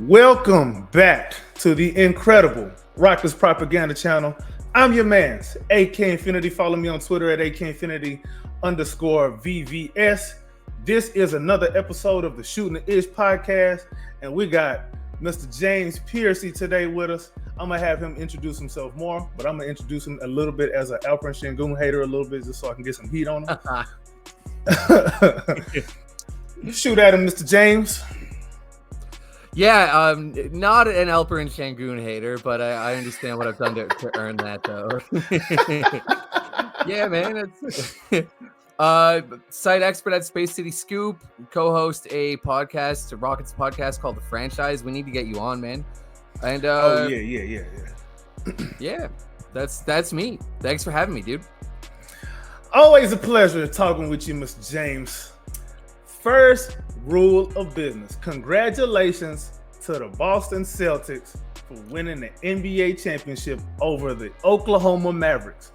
Welcome back to the incredible Rockets Propaganda Channel. I'm your man's AK Infinity. Follow me on Twitter at AK_Infinity_VVS. This is another episode of the Shootin' podcast, and we got Mr. James Piercey today with us. I'm gonna have him introduce himself more, but I'm gonna introduce him a little bit as an Alperen Sengun hater, a little bit, just so I can get some heat on him. Shoot at him, Mr. James. Yeah, not an Alperen Sengun hater, but I understand what I've done to earn that, though. Yeah, man. It's site expert at Space City Scoop, co-host a podcast, a Rockets podcast called The Franchise. We need to get you on, man. And yeah, that's me. Thanks for having me, dude. Always a pleasure talking with you, Mr. James. First rule of business. Congratulations to the Boston Celtics for winning the NBA championship over the Oklahoma Mavericks.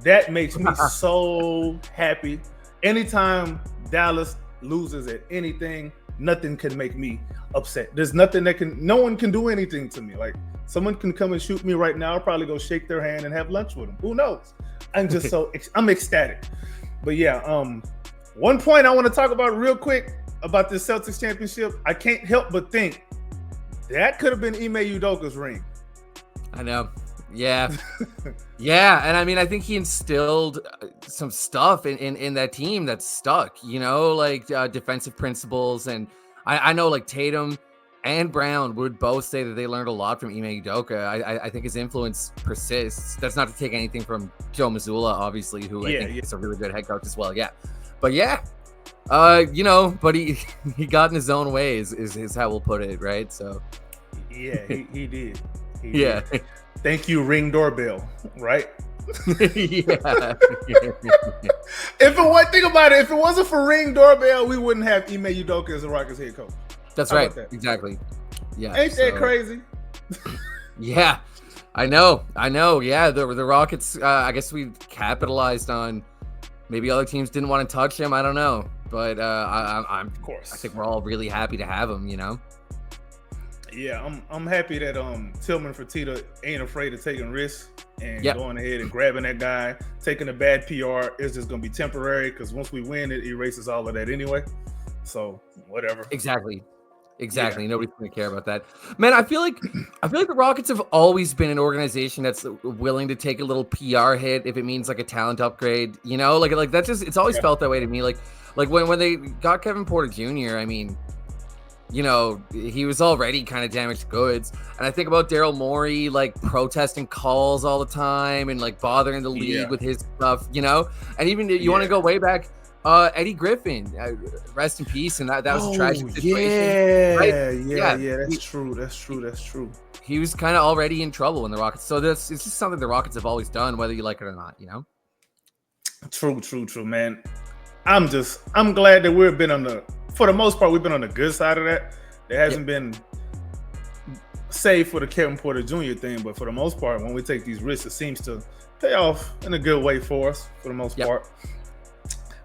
That makes me so happy. Anytime Dallas loses at anything, nothing can make me upset. There's nothing no one can do anything to me. Like, someone can come and shoot me right now. I'll probably go shake their hand and have lunch with them. Who knows? I'm just I'm ecstatic. But yeah, one point I want to talk about real quick about this Celtics championship. I can't help but think that could have been Ime Udoka's ring. I know. Yeah. Yeah. And I mean, I think he instilled some stuff in that team that's stuck, like defensive principles. And I know like Tatum and Brown would both say that they learned a lot from Ime Udoka. I think his influence persists. That's not to take anything from Joe Mazzulla, obviously, who I think is a really good head coach as well. Yeah. But yeah, but he got in his own ways is how we'll put it, right? So yeah, he did. Yeah. Did. Thank you, Ring doorbell, right? Yeah. Think about it, if it wasn't for Ring doorbell, we wouldn't have Ime Udoka as a Rockets head coach. That's right. Exactly. Yeah. Ain't that crazy? Yeah. I know. Yeah, the Rockets, I guess we capitalized on maybe other teams didn't want to touch him. I don't know. But I'm of course. I think we're all really happy to have him, Yeah, I'm happy that Tillman Fertitta ain't afraid of taking risks and going ahead and grabbing that guy. Taking a bad PR is just gonna be temporary, because once we win, it erases all of that anyway. So whatever. Exactly. Yeah. Nobody's gonna care about that, man. I feel like the Rockets have always been an organization that's willing to take a little PR hit if it means like a talent upgrade. Like that's just, it's always felt that way to me. Like when they got Kevin Porter Jr. I mean, he was already kind of damaged goods. And I think about Daryl Morey, like protesting calls all the time and like bothering the league with his stuff, and even you want to go way back, Eddie Griffin, rest in peace. And that was a tragic situation. Yeah, that's true. He was kind of already in trouble in the Rockets. So it's just something the Rockets have always done, whether you like it or not, True, man. I'm glad that for the most part, we've been on the good side of that. There hasn't been, save for the Kevin Porter Jr. thing, but for the most part, when we take these risks, it seems to pay off in a good way for us, for the most part.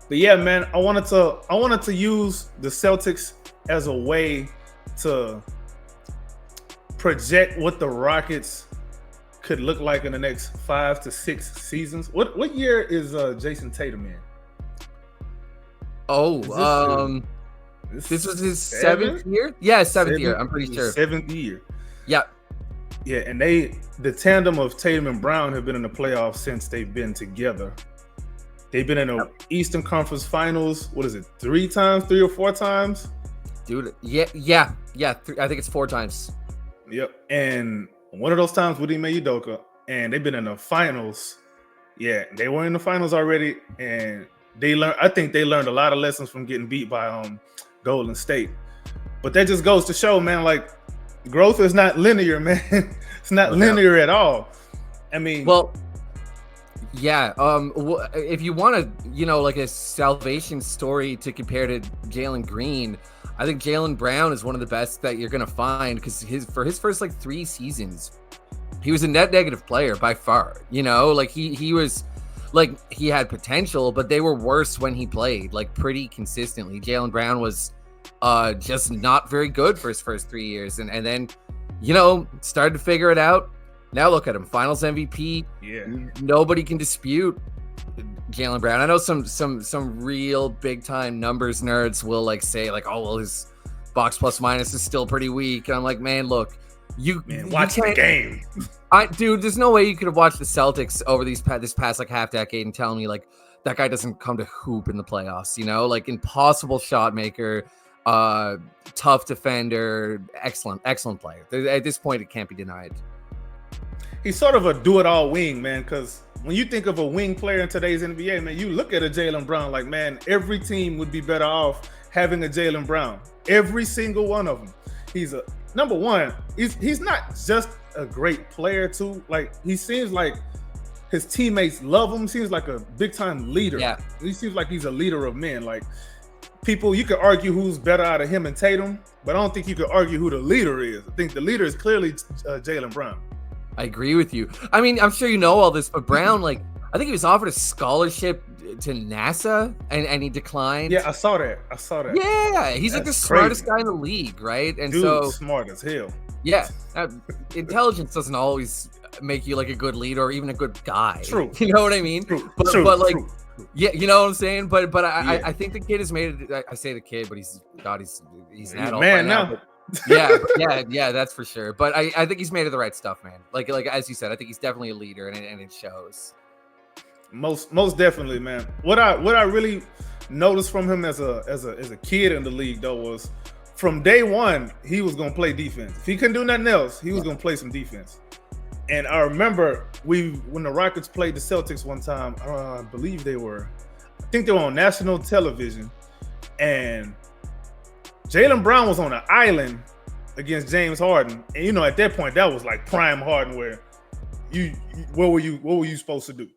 But yeah, man, I wanted to use the Celtics as a way to project what the Rockets could look like in the next 5 to 6 seasons. What year is Jason Tatum in? This was his seventh year? Yeah, seventh year. I'm pretty sure. 7th year. Yeah. Yeah, and the tandem of Tatum and Brown have been in the playoffs since they've been together. They've been in the Eastern Conference Finals, 3 or 4 times? Dude, yeah. I think it's 4 times. Yep, and one of those times with Ime Udoka, and they've been in the finals. Yeah, they were in the finals already, and I think they learned a lot of lessons from getting beat by Golden State. But that just goes to show, man, like, growth is not linear, man. It's not linear at all. I mean, well, yeah. If you want to, like a salvation story to compare to Jalen Green, I think Jaylen Brown is one of the best that you're gonna find, because for his first like 3 seasons, he was a net negative player by far. Like he was. Like, he had potential, but they were worse when he played, like, pretty consistently. Jaylen Brown was just not very good for his first 3 years, and then started to figure it out. Now look at him, Finals MVP. Yeah, nobody can dispute Jaylen Brown. I know some real big time numbers nerds will like say like, oh well, his box plus minus is still pretty weak. And I'm like, man, look, watch the game. Dude, there's no way you could have watched the Celtics over this past like half decade and tell me like that guy doesn't come to hoop in the playoffs. Like impossible shot maker, tough defender, excellent player. At this point, it can't be denied. He's sort of a do-it-all wing, man, because when you think of a wing player in today's NBA, man, you look at a Jaylen Brown like, man, every team would be better off having a Jaylen Brown. Every single one of them. He's a number one. He's not just a great player too. Like he seems like his teammates love him. Seems like a big-time leader. Yeah. He seems like he's a leader of men. Like people, you could argue who's better out of him and Tatum, but I don't think you could argue who the leader is. I think the leader is clearly Jaylen Brown. I agree with you. I mean, I'm sure you know all this, but Brown, like, I think he was offered a scholarship to NASA and he declined. Yeah, I saw that. Yeah, he's like the smartest guy in the league, right? And dude, so smart as hell. Yeah, intelligence doesn't always make you like a good leader or even a good guy. True. You know what I mean? True. True. Yeah, you know what I'm saying? But I think the kid has made it. I say the kid, but he's an adult man now. Yeah, that's for sure. But I think he's made of the right stuff, man. Like as you said, I think he's definitely a leader, and it shows. Most definitely, man. What I really noticed from him as a kid in the league though was from day one he was gonna play defense. If he couldn't do nothing else, he was gonna play some defense. And I remember when the Rockets played the Celtics one time, I think they were on national television, and Jaylen Brown was on an island against James Harden, and at that point that was like prime Harden, where what were you supposed to do?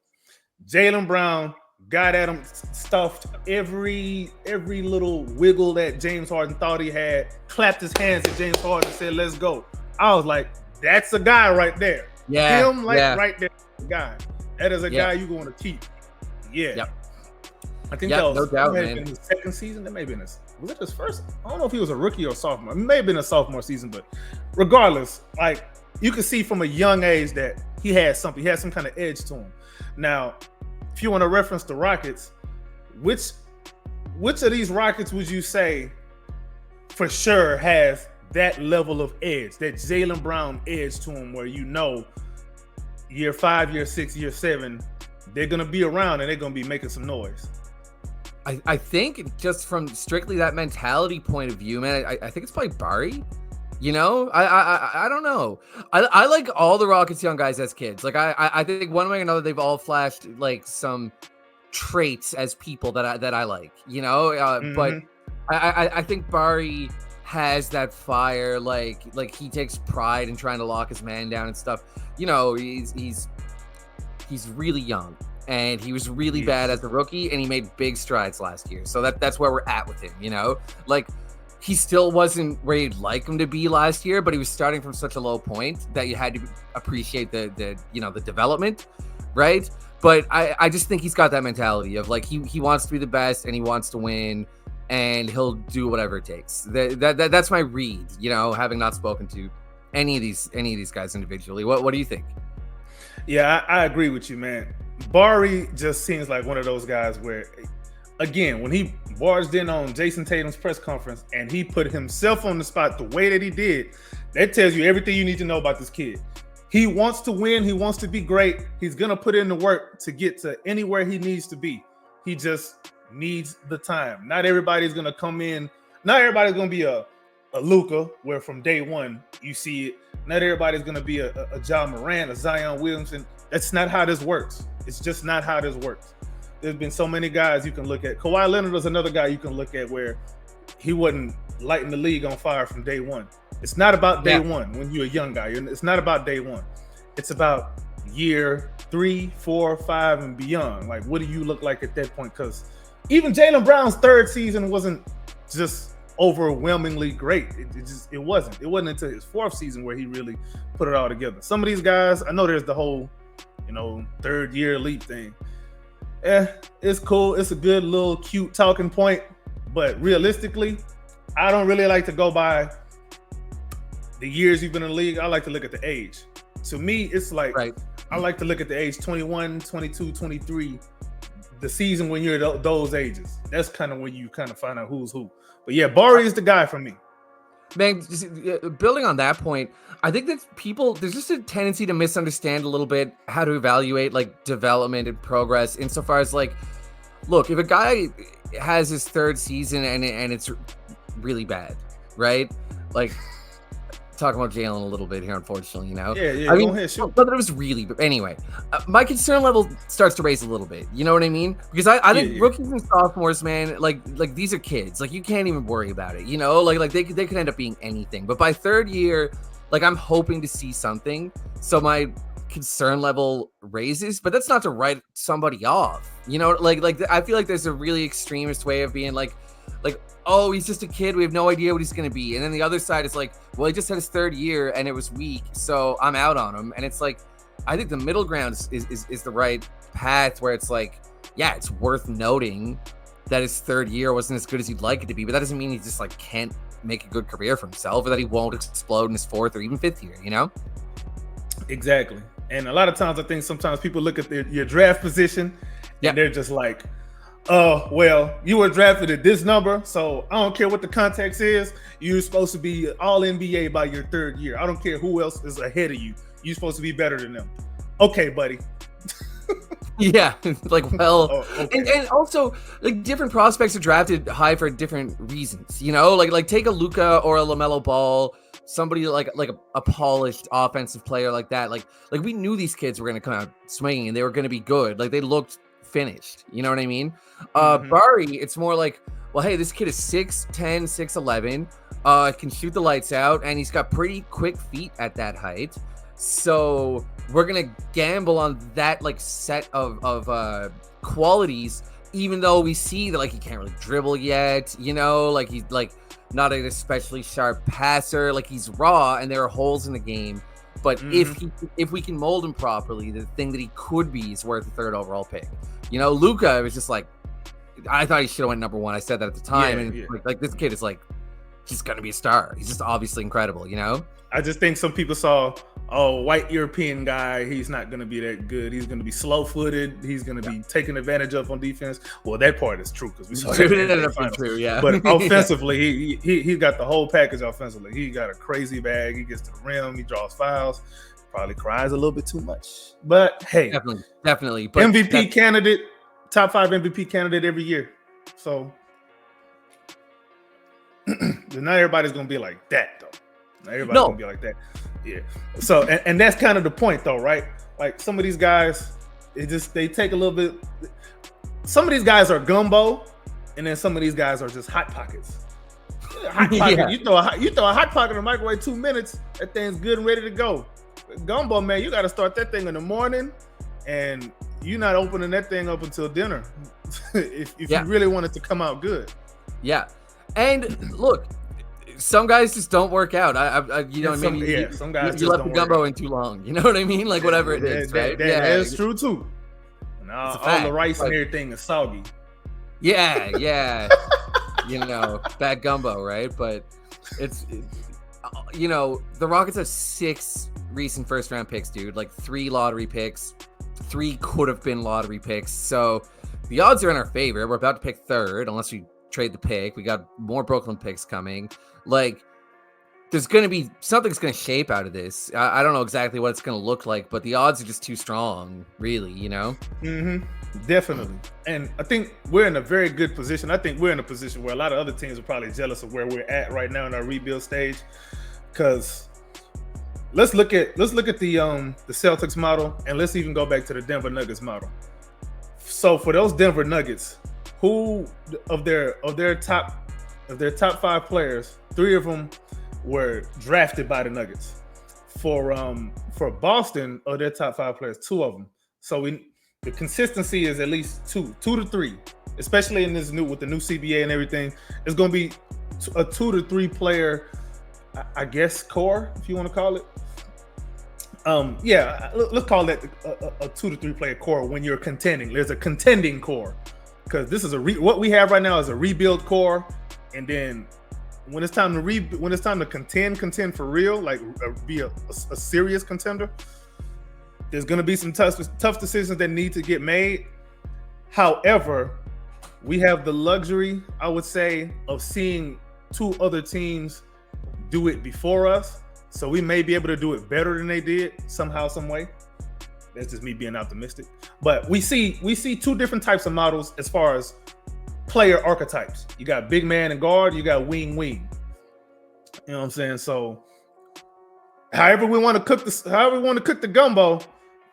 Jaylen Brown got at him, stuffed every little wiggle that James Harden thought he had, clapped his hands at James Harden and said, "Let's go." I was like, that's a guy right there. Yeah, him right there, guy. That is a guy you going to keep. Yeah. Yep. I think that was no doubt, man. In the second season. That may have been was it his first? I don't know if he was a rookie or a sophomore. It may have been a sophomore season, but regardless, like you could see from a young age that he had something. He had some kind of edge to him. Now, if you want to reference the Rockets, which of these Rockets would you say for sure has that level of edge, that Jaylen Brown edge to him, where year 5, year 6, year 7, they're gonna be around and they're gonna be making some noise? I think just from strictly that mentality point of view, man, I think it's probably Barry. I don't know. I like all the Rockets young guys as kids. Like I think one way or another they've all flashed like some traits as people that I like. But I think Barry has that fire. Like he takes pride in trying to lock his man down and stuff. He's really young. And he was really bad as a rookie, and he made big strides last year. So that's where we're at with him, Like, he still wasn't where you'd like him to be last year, but he was starting from such a low point that you had to appreciate the development, right? But I just think he's got that mentality of, like, he wants to be the best, and he wants to win, and he'll do whatever it takes. That's my read, having not spoken to any of these guys individually. What do you think? Yeah, I agree with you, man. Barry just seems like one of those guys where, again, when he barged in on Jason Tatum's press conference and he put himself on the spot the way that he did, that tells you everything you need to know about this kid. He wants to win. He wants to be great. He's going to put in the work to get to anywhere he needs to be. He just needs the time. Not everybody's going to come in. Not everybody's going to be a Luka, where from day one you see it. Not everybody's going to be a John Morant, a Zion Williamson. That's not how this works. It's just not how this works. There's been so many guys you can look at. Kawhi Leonard is another guy you can look at where he wasn't lighting the league on fire from day one. It's not about day one when you're a young guy. It's not about day one. It's about year 3, 4, 5, and beyond. Like, what do you look like at that point? Because even Jaylen Brown's third season wasn't just overwhelmingly great. It wasn't. It wasn't until his fourth season where he really put it all together. Some of these guys, I know there's the whole third year leap thing. It's cool. It's a good little cute talking point, but realistically, I don't really like to go by the years you've been in the league. I like to look at the age. To me, it's like I like to look at the age 21, 22, 23, the season when you're those ages. That's kind of when you kind of find out who's who. But yeah, Barry is the guy for me. Man, just, building on that point, I think that there's just a tendency to misunderstand a little bit how to evaluate like development and progress insofar as like, look, if a guy has his third season and it's really bad, right? Like, talking about Jalen a little bit here, unfortunately, you know? Yeah, I mean, go ahead, shoot. But it was really, but anyway, my concern level starts to raise a little bit, you know what I mean? Because I think rookies and sophomores, man, like these are kids, like you can't even worry about it, you know? Like they could end up being anything, but by third year, like I'm hoping to see something, so my concern level raises, but that's not to write somebody off, you know? Like I feel like there's a really extremist way of being like, oh, he's just a kid. We have no idea what he's going to be. And then the other side is like, well, he just had his third year and it was weak, so I'm out on him. And it's like, I think the middle ground is the right path where it's like, yeah, it's worth noting that his third year wasn't as good as he'd like it to be, but that doesn't mean he just like can't make a good career for himself or that he won't explode in his fourth or even fifth year, you know? Exactly. And a lot of times I think sometimes people look at your draft position and they're just like, well, you were drafted at this number, so I don't care what the context is. You're supposed to be all NBA by your third year. I don't care who else is ahead of you. You're supposed to be better than them. Okay, buddy. Yeah, like, well, okay. and also like different prospects are drafted high for different reasons, you know, like take a Luka or a LaMelo Ball, somebody like a polished offensive player like that. Like we knew these kids were going to come out swinging and they were going to be good. Like they looked finished, you know what I mean? Barry, it's more like, well, hey, this kid is 6'10", 6'11", can shoot the lights out, and he's got pretty quick feet at that height. So we're gonna gamble on that like set of qualities, even though we see that like he can't really dribble yet, you know, like he's like not an especially sharp passer, like he's raw and there are holes in the game. But if we can mold him properly, the thing that he could be is worth a third overall pick. You know, Luka was just like, I thought he should have went number one. I said that at the time, like this kid is like, he's gonna be a star. He's just obviously incredible, you know. I just think some people saw, white European guy, he's not gonna be that good. He's gonna be slow-footed. He's gonna be taken advantage of on defense. Well, that part is true because we saw that. True, yeah. But offensively, he got the whole package. Offensively, he got a crazy bag. He gets to the rim. He draws fouls. Probably cries a little bit too much. But hey, definitely. But MVP candidate, top 5 MVP candidate every year. So not everybody's gonna be like that though. Not everybody's gonna be like that. Yeah. So and that's kind of the point though, right? Like some of these guys, they take a little bit. Some of these guys are gumbo, and then some of these guys are just hot pockets. Hot pocket. Yeah. You throw a hot pocket in the microwave 2 minutes, that thing's good and ready to go. Gumbo, man, you got to start that thing in the morning, and you're not opening that thing up until dinner if you really want it to come out good. Yeah, and look, some guys just don't work out. Some guys you left the gumbo in too long. You know what I mean? Like whatever it is, right? That is true too. And all the rice and everything is soggy. Yeah. You know, bad gumbo, right? But it's you know, the Rockets have 6 recent first round picks, dude. Like 3 lottery picks, 3 could have been lottery picks. So the odds are in our favor. We're about to pick third, unless we trade the pick. We got more Brooklyn picks coming. Like, there's going to be something's going to shape out of this. I don't know exactly what it's going to look like, but the odds are just too strong, really, you know? Definitely. And I think we're in a very good position. I think we're in a position where a lot of other teams are probably jealous of where we're at right now in our rebuild stage. Because let's look at the Celtics model, and let's even go back to the Denver Nuggets model. So for those Denver Nuggets, who of their top 5 players, 3 of them were drafted by the Nuggets. For Boston, of their top 5 players, 2 of them. So the consistency is at least 2 to 3, especially in this with the new CBA and everything. It's going to be a 2 to 3 player, I guess, core, if you want to call it. Let's call that a 2 to 3 player core when you're contending. There's a contending core, because this is what we have right now is a rebuild core, and then when it's time to contend for real, like be a serious contender, there's going to be some tough decisions that need to get made. However, we have the luxury, I would say, of seeing two other teams do it before us. So we may be able to do it better than they did somehow, some way. That's just me being optimistic. But we see two different types of models as far as player archetypes. You got big man and guard, you got wing. You know what I'm saying? So however we want to cook the gumbo,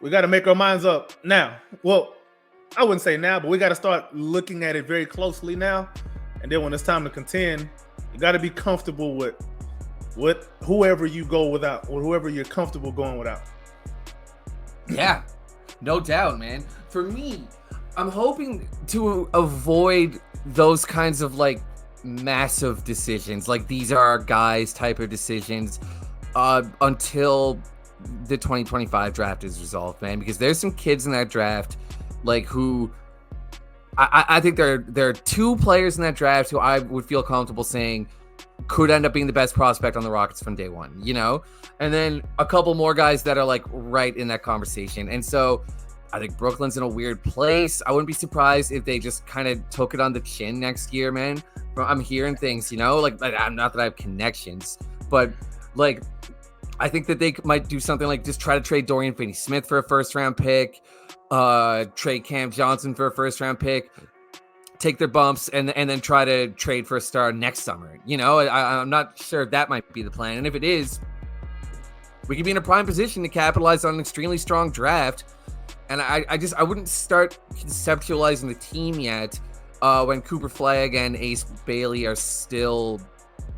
we got to make our minds up now. Well, I wouldn't say now, but we got to start looking at it very closely now. And then when it's time to contend, you got to be comfortable with whoever you go without, or whoever you're comfortable going without. Yeah, no doubt, man. For me, I'm hoping to avoid those kinds of like massive decisions, like these are our guys type of decisions, until the 2025 draft is resolved, man. Because there's some kids in that draft, like who I think there are two players in that draft who I would feel comfortable saying could end up being the best prospect on the Rockets from day one, you know? And then a couple more guys that are like right in that conversation. And so I think Brooklyn's in a weird place. I wouldn't be surprised if they just kind of took it on the chin next year, man. I'm hearing things, you know, like I'm not that I have connections, but like I think that they might do something like just try to trade Dorian Finney-Smith for a first-round pick, trade Cam Johnson for a first-round pick, take their bumps, and then try to trade for a star next summer. You know, I'm not sure if that might be the plan. And if it is, we could be in a prime position to capitalize on an extremely strong draft. And I wouldn't start conceptualizing the team yet when Cooper Flag and Ace Bailey are still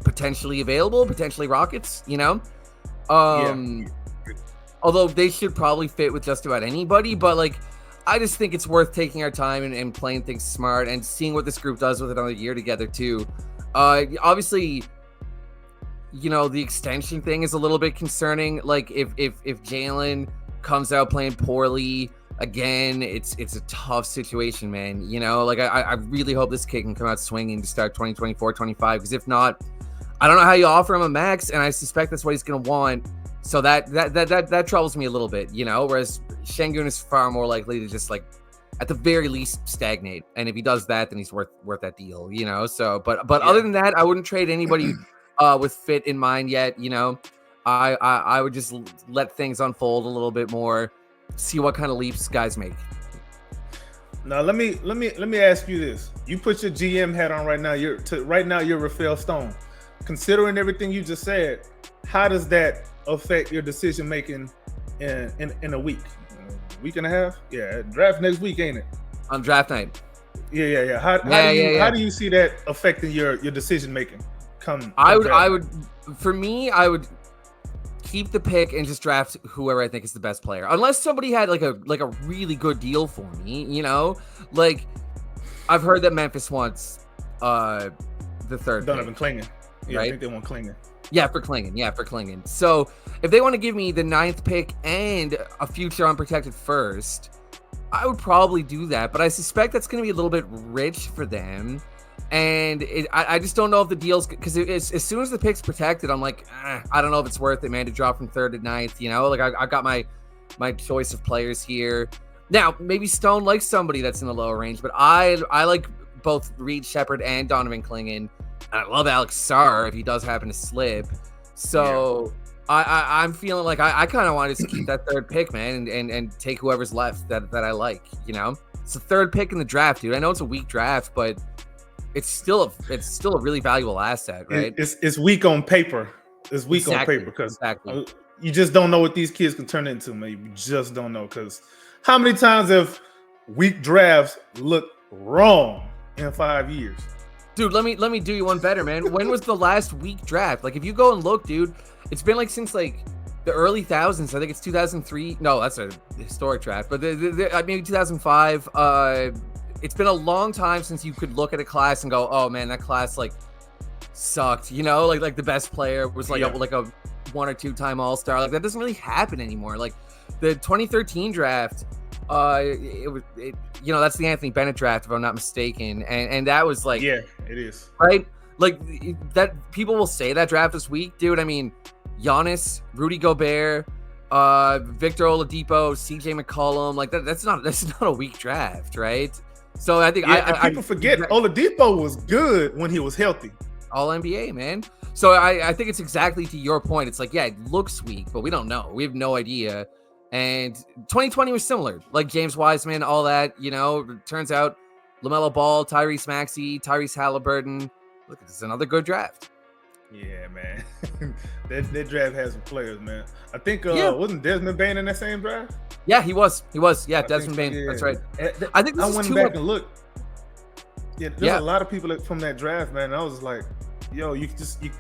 potentially available, potentially Rockets, you know? Although they should probably fit with just about anybody, but like, I just think it's worth taking our time and playing things smart and seeing what this group does with another year together too. Obviously, you know, the extension thing is a little bit concerning. Like if Jalen comes out playing poorly again, it's a tough situation, man. You know, like I really hope this kid can come out swinging to start 2024-25, because if not, I don't know how you offer him a max, and I suspect that's what he's going to want. So that troubles me a little bit, you know, whereas Şengün is far more likely to just like at the very least stagnate. And if he does that, then he's worth that deal, you know? So, but other than that, I wouldn't trade anybody with fit in mind yet. You know, I would just let things unfold a little bit more, see what kind of leaps guys make. Now, let me ask you this. You put your GM hat on right now. You're Rafael Stone. Considering everything you just said, how does that affect your decision making in a week and a half? Yeah, draft next week, ain't it? On draft night. Yeah. How do you see that affecting your decision making? I would keep the pick and just draft whoever I think is the best player, unless somebody had like a really good deal for me, you know? Like I've heard that Memphis wants the third Donovan Clingan. Yeah, right? I think they want Clingan. Yeah, for Clingan. So if they want to give me the 9th pick and a future unprotected first, I would probably do that. But I suspect that's going to be a little bit rich for them. And I just don't know if the deal's, because as soon as the pick's protected, I'm like, I don't know if it's worth it, man, to drop from 3rd to 9th. You know, like I've got my choice of players here. Now, maybe Stone likes somebody that's in the lower range, but I like both Reed Shepherd and Donovan Clingan. I love Alex Sarr if he does happen to slip. So yeah. I'm feeling like I kind of want to just keep that 3rd pick, man, and take whoever's left that I like, you know? It's the 3rd pick in the draft, dude. I know it's a weak draft, but it's still a really valuable asset, right? It's weak on paper. It's weak on paper because you just don't know what these kids can turn into, man. You just don't know, because how many times have weak drafts looked wrong in 5 years? Dude, let me do you one better, man. When was the last week draft? Like, if you go and look, dude, it's been like since like the early thousands. I think it's 2003. No, that's a historic draft, but maybe 2005. It's been a long time since you could look at a class and go, oh man, that class like sucked. You know, like the best player was like a 1 or 2 time All-Star. Like that doesn't really happen anymore. Like the 2013 draft. You know, that's the Anthony Bennett draft, if I'm not mistaken, and that was like, yeah, it is, right. like that people will say that draft is weak, dude. I mean, Giannis, Rudy Gobert, Victor Oladipo, CJ McCollum, like that's not a weak draft, right? So I think people forget Oladipo was good when he was healthy. All NBA, man. So I think it's exactly to your point. It's like, yeah, it looks weak, but we don't know. We have no idea. And 2020 was similar, like James Wiseman, all that, you know. Turns out LaMelo Ball, Tyrese Maxey, Tyrese Halliburton. Look, this is another good draft. Yeah, man. that draft has some players, man. I think wasn't Desmond Bane in that same draft? Yeah, he was. Yeah, Desmond Bane. Yeah. That's right. I think I went back and looked. Yeah, there's a lot of people from that draft, man. And I was like, yo, you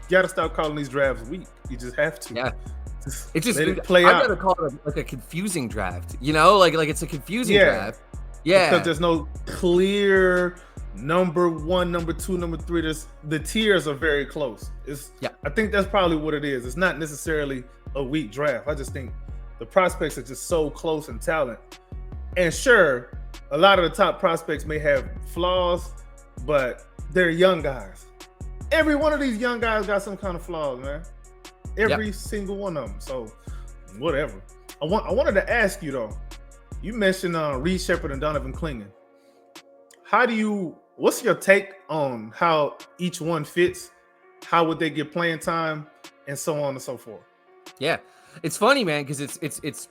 gotta stop calling these drafts weak. You just have to. Yeah. It's just let it play out. I'd rather call it like a confusing draft, you know, like it's a confusing draft. Yeah, because there's no clear number 1, number 2, number 3. The tiers are very close. I think that's probably what it is. It's not necessarily a weak draft. I just think the prospects are just so close in talent. And sure, a lot of the top prospects may have flaws, but they're young guys. Every one of these young guys got some kind of flaws, man. Every single one of them. So, whatever. I wanted to ask you though. You mentioned Reed Sheppard and Donovan Clingan. What's your take on how each one fits? How would they get playing time, and so on and so forth? Yeah, it's funny, man, because it's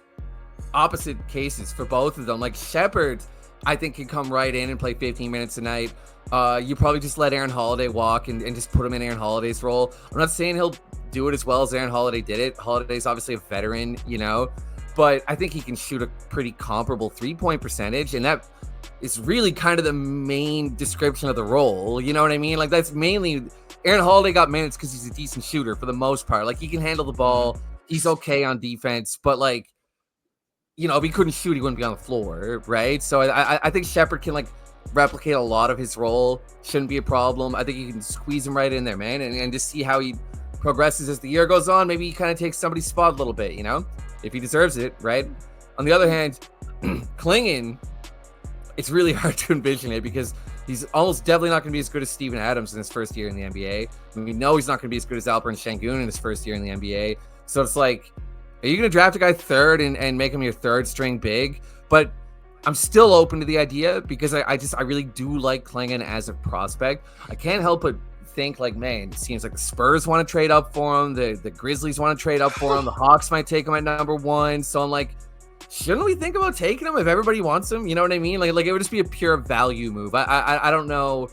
opposite cases for both of them. Like Sheppard, I think can come right in and play 15 minutes a night. You probably just let Aaron Holiday walk and just put him in Aaron Holiday's role. I'm not saying he'll do it as well as Aaron Holiday did it. Holiday's obviously a veteran, you know, but I think he can shoot a pretty comparable 3-point percentage, and that is really kind of the main description of the role. You know what I mean? Like that's mainly Aaron Holiday got minutes because he's a decent shooter for the most part. Like he can handle the ball. He's okay on defense, but like, you know, if he couldn't shoot, he wouldn't be on the floor, right? So I think Sheppard can like replicate a lot of his role. Shouldn't be a problem. I think you can squeeze him right in there, man, and just see how he progresses as the year goes on. Maybe he kind of takes somebody's spot a little bit, you know, if he deserves it, right? On the other hand, Clingan, it's really hard to envision it because he's almost definitely not going to be as good as Steven Adams in his first year in the NBA. I mean, we know he's not going to be as good as Alperen Sengun in his first year in the NBA. So it's like, are you going to draft a guy third and make him your third string big? But I'm still open to the idea because I really do like Clingan as a prospect. I can't help but think like, man, it seems like the Spurs want to trade up for him. The Grizzlies want to trade up for him. The Hawks might take him at number 1. So I'm like, shouldn't we think about taking him if everybody wants him? You know what I mean? Like it would just be a pure value move. I don't know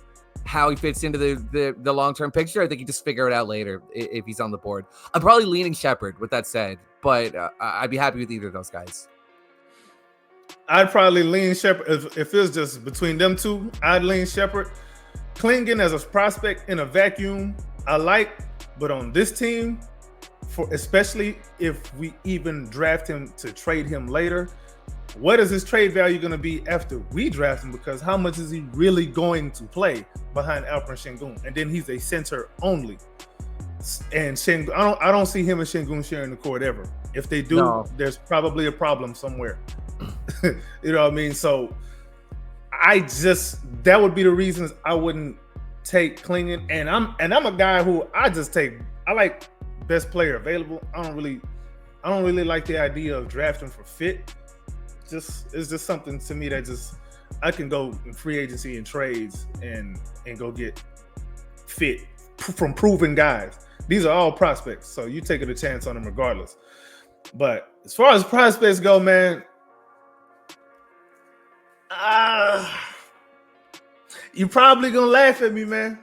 how he fits into the long-term picture. I think you just figure it out later if he's on the board. I'm probably leaning Sheppard with that said, but I'd be happy with either of those guys. I'd probably lean Sheppard. If it was just between them two, I'd lean Sheppard. Clingan as a prospect in a vacuum, I like, but on this team, especially if we even draft him to trade him later, what is his trade value going to be after we draft him? Because how much is he really going to play behind Alperen Sengun? And then he's a center only. And Sengun, I don't see him and Sengun sharing the court ever. If they do, there's probably a problem somewhere. You know what I mean? So that would be the reasons I wouldn't take Clingan. And I'm a guy who I like best player available. I don't really like the idea of drafting for fit. It's just something to me that I can go in free agency and trades and go get fit from proven guys. These are all prospects, so you taking a chance on them regardless. But as far as prospects go, man, you're probably gonna laugh at me, man.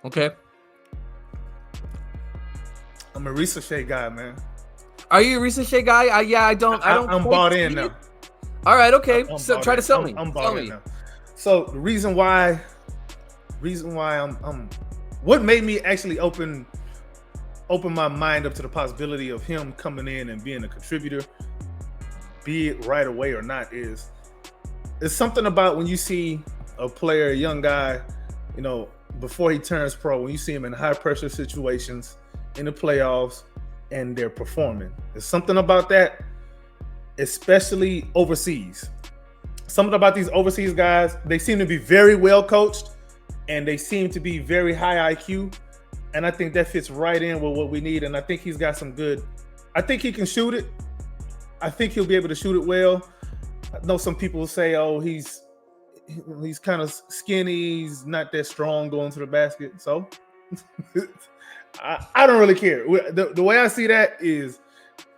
Okay. I'm a Ricochet guy, man. Are you a Ricochet guy? I'm bought in now. All right, okay. So try to sell me. I'm bought in now. So the reason why I'm what made me actually open my mind up to the possibility of him coming in and being a contributor, be it right away or not, is it's something about when you see a player, a young guy, you know, before he turns pro, when you see him in high pressure situations in the playoffs and they're performing. There's something about that, especially overseas. Something about these overseas guys, they seem to be very well coached and they seem to be very high IQ. And I think that fits right in with what we need. And I think he's got some good. I think he can shoot it. I think he'll be able to shoot it well. I know some people say, "Oh, he's kind of skinny. He's not that strong going to the basket." So I don't really care. The way I see that is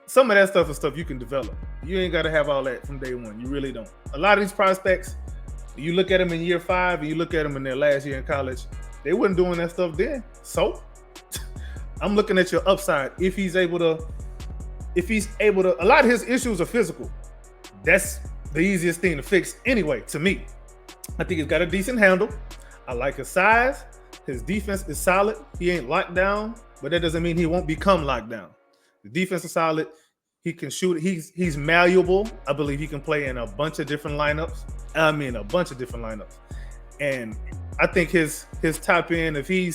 some of that stuff is stuff you can develop. You ain't got to have all that from day one. You really don't. A lot of these prospects, you look at them in year 5 and you look at them in their last year in college, they wasn't doing that stuff then. So I'm looking at your upside. If he's able to, a lot of his issues are physical. That's the easiest thing to fix anyway, to me. I think he's got a decent handle. I like his size. His defense is solid. He ain't locked down, but that doesn't mean he won't become locked down. The defense is solid. He can shoot. He's malleable. I believe he can play in a bunch of different lineups. And I think his top end, if he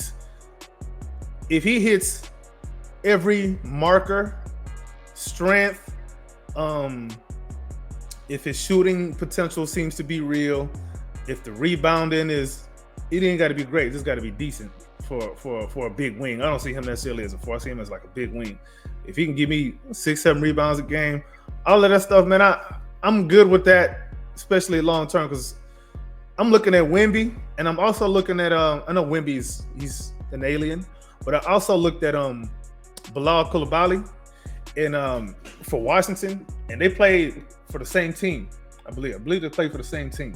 hits every marker, strength, if his shooting potential seems to be real, if the rebounding is, it ain't got to be great. It's just got to be decent for a big wing. I don't see him necessarily as a 4. I see him as like a big wing. If he can give me 6-7 rebounds a game, all of that stuff, man, I'm good with that, especially long term, because I'm looking at Wemby, and I'm also looking at I know Wemby's he's an alien, but I also looked at Bilal Coulibaly for Washington, and they played for the same team. I believe they played for the same team,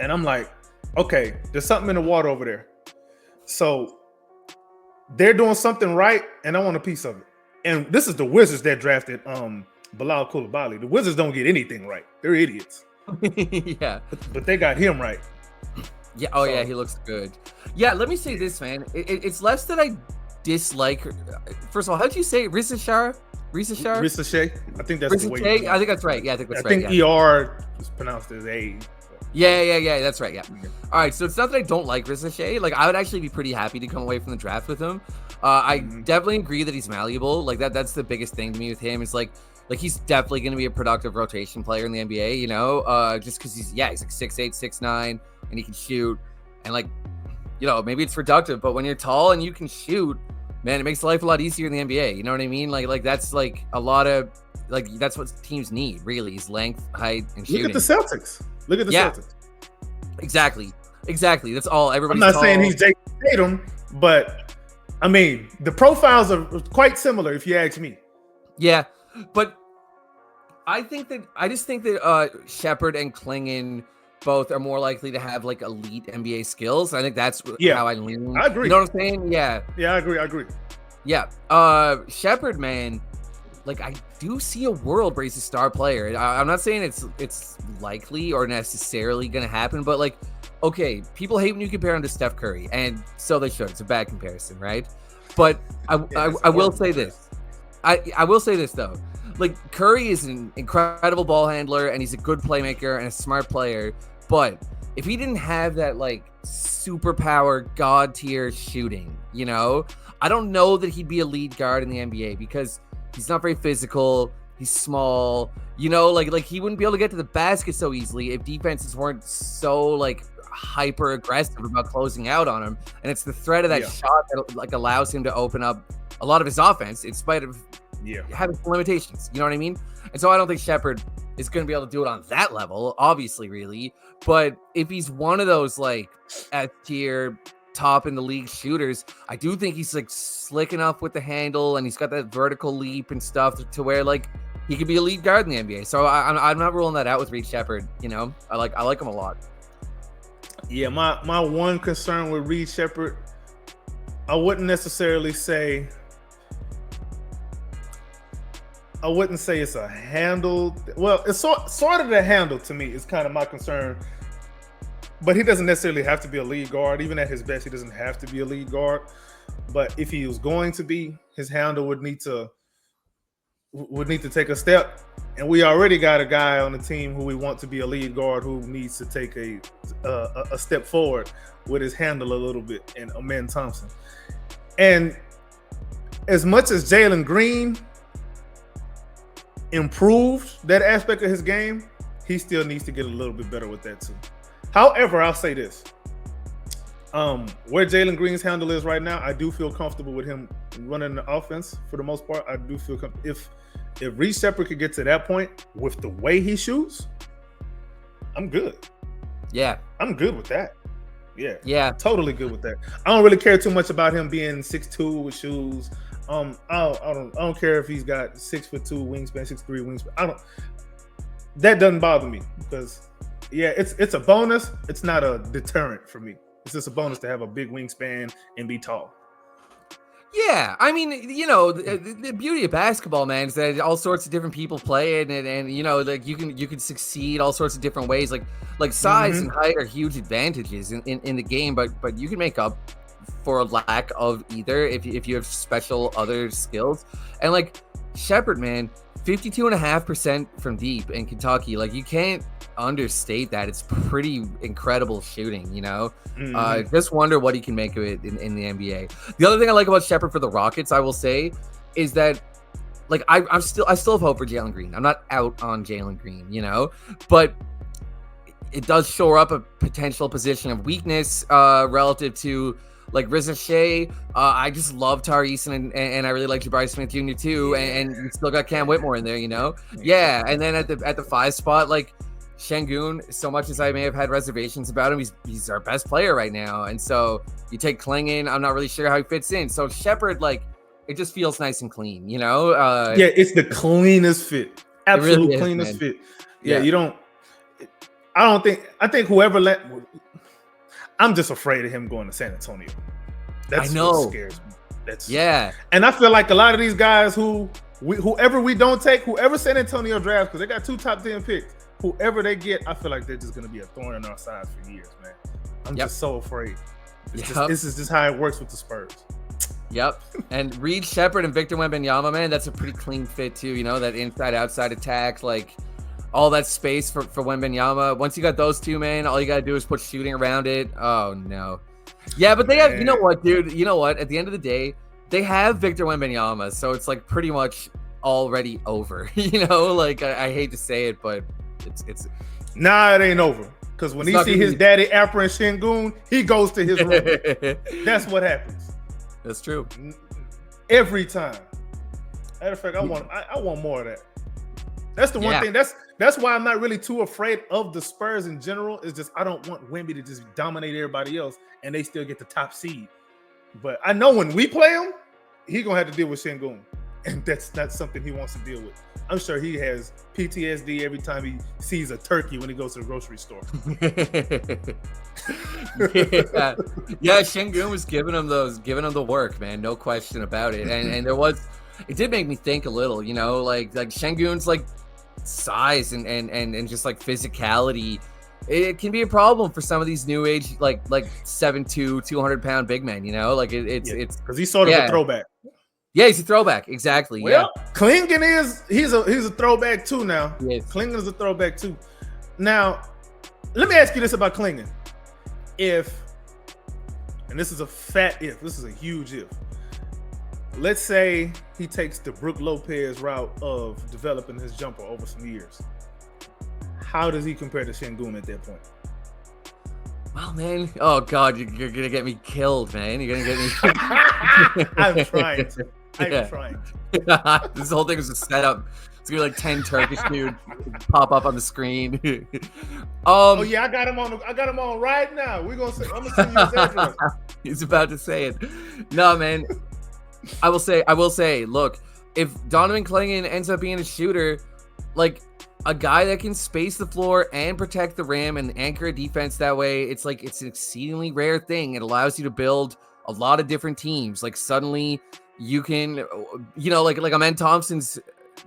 and I'm like, okay, there's something in the water over there. So they're doing something right, and I want a piece of it. And this is the Wizards that drafted Bilal Coulibaly. The Wizards don't get anything right. They're idiots. Yeah. But they got him right. Yeah. Oh, so, yeah. He looks good. Yeah. Let me say this, man. It's less that I dislike her. First of all, how'd you say Rissachar? Rissachet. I think that's the way. I think that's right. Yeah, I think that's right. I think ER is pronounced as A. Yeah. That's right. Yeah. All right. So it's not that I don't like Rissachet. Like, I would actually be pretty happy to come away from the draft with him. I definitely agree that he's malleable. Like that's the biggest thing to me with him. Is like he's definitely going to be a productive rotation player in the NBA. You know, just because he's like 6'8", 6'9", and he can shoot. And like, you know, maybe it's productive, but when you're tall and you can shoot, man, it makes life a lot easier in the NBA. You know what I mean? Like that's like a lot of like that's what teams need really is length, height, and shooting. Look at the Celtics. Celtics. Exactly. That's all. Everybody's I'm not tall. saying he's Jason Tatum, but I mean the profiles are quite similar if you ask me. Yeah, but I just think that Shepard and Klingon both are more likely to have like elite NBA skills. I think that's how I lean. I agree. You know what I'm saying? Yeah. Yeah, I agree. Yeah. Shepard, man, like I do see a world where he's a star player. I'm not saying it's likely or necessarily going to happen, but like, okay, people hate when you compare him to Steph Curry, and so they should. It's a bad comparison, right? But I will say this. I will say this though. Like Curry is an incredible ball handler and he's a good playmaker and a smart player. But if he didn't have that like superpower god tier shooting, you know, I don't know that he'd be a lead guard in the NBA because he's not very physical. He's small, you know, like he wouldn't be able to get to the basket so easily if defenses weren't so like hyper aggressive about closing out on him. And it's the threat of that shot that like allows him to open up a lot of his offense in spite of having some limitations, you know what I mean? And so I don't think Shepard is going to be able to do it on that level, obviously, really. But if he's one of those like S-tier top in the league shooters, I do think he's like slick enough with the handle and he's got that vertical leap and stuff to where like he could be a lead guard in the NBA. So I'm not ruling that out with Reed Shepard. You know, I like him a lot. Yeah, my one concern with Reed Shepard, I wouldn't necessarily say. I wouldn't say it's a handle. Well, it's sort of a handle to me is kind of my concern. But he doesn't necessarily have to be a lead guard. Even at his best, he doesn't have to be a lead guard. But if he was going to be, his handle would need to take a step. And we already got a guy on the team who we want to be a lead guard who needs to take a step forward with his handle a little bit, and Amen Thompson. And as much as Jalen Green improved that aspect of his game, he still needs to get a little bit better with that too. However, I'll say this. Where Jalen Green's handle is right now, I do feel comfortable with him running the offense for the most part. I do feel if Reed Sheppard could get to that point with the way he shoots, I'm good. Yeah, I'm good with that. Yeah, totally good with that. I don't really care too much about him being 6'2" with shoes. I don't care if he's got 6'2" wingspan, 6'3" wingspan. That doesn't bother me because it's a bonus. It's not a deterrent for me. It's just a bonus to have a big wingspan and be tall. Yeah, I mean, the beauty of basketball, man, is that all sorts of different people play it, and like you can succeed all sorts of different ways. Like size and height are huge advantages in the game, but you can make up for a lack of either if you have special other skills. And like Sheppard, man, 52.5% from deep in Kentucky. Like you can't understate that. It's pretty incredible shooting, just wonder what he can make of it in the NBA. The other thing I like about Sheppard for the Rockets, I will say, is that like I still have hope for Jalen Green. I'm not out on Jalen Green, but it does shore up a potential position of weakness relative to like Riza Shea. I just love Tari Eason and I really like Jabari Smith Jr. too. And you still got Cam Whitmore in there, Yeah. And then at the 5 spot, like Şengün, so much as I may have had reservations about him, he's our best player right now. And so you take Klingon, I'm not really sure how he fits in. So Sheppard, like, it just feels nice and clean, it's the cleanest fit. Absolute really cleanest fit. Yeah, you don't. I think whoever I'm just afraid of him going to San Antonio. That's what scares me. And I feel like a lot of these guys whoever we don't take, whoever San Antonio drafts, because they got 2 top 10 picks, whoever they get, I feel like they're just going to be a thorn in our side for years, man. I'm just so afraid. This is just how it works with the Spurs. Yep. And Reed Sheppard and Victor Wembanyama, man, that's a pretty clean fit too. That inside-outside attack, like all that space for Wembanyama. Once you got those two, man, all you got to do is put shooting around it. Oh, no. Yeah, but they have, you know what, dude? You know what? At the end of the day, they have Victor Wembanyama, so it's like pretty much already over. Like I hate to say it, but it's Nah, it ain't over. Because when he see his daddy Apra and Şengün, he goes to his room. That's what happens. That's true. Every time. Matter of fact, I want more of that. That's the one thing. That's why I'm not really too afraid of the Spurs in general. It's just I don't want Wemby to just dominate everybody else and they still get the top seed. But I know when we play him, he's gonna have to deal with Şengün. And that's not something he wants to deal with. I'm sure he has PTSD every time he sees a turkey when he goes to the grocery store. Yeah, Şengün was giving him the work, man. No question about it. And it did make me think a little, like Şengün's like size and just like physicality. It can be a problem for some of these new age like 7'2", 200-pound big men, it's because he's sort of a throwback. Yeah, he's a throwback. Exactly. Well, Klingon he's a throwback too now. Yes. Klingon is a throwback too. Now, let me ask you this about Klingon. And this is a fat if, this is a huge if. Let's say he takes the Brook Lopez route of developing his jumper over some years. How does he compare to Şengün at that point? Well, man, oh God, you're gonna get me killed, man. You're gonna get me. I'm trying to. I'm trying. This whole thing is a setup. It's gonna be like 10 Turkish dudes pop up on the screen. Oh yeah, I got him on right now. I'm gonna send you his address. He's about to say it. No, man. I will say, look, if Donovan Klingon ends up being a shooter, like a guy that can space the floor and protect the rim and anchor a defense that way, it's an exceedingly rare thing. It allows you to build a lot of different teams. Like suddenly you can, like Amen Thompson's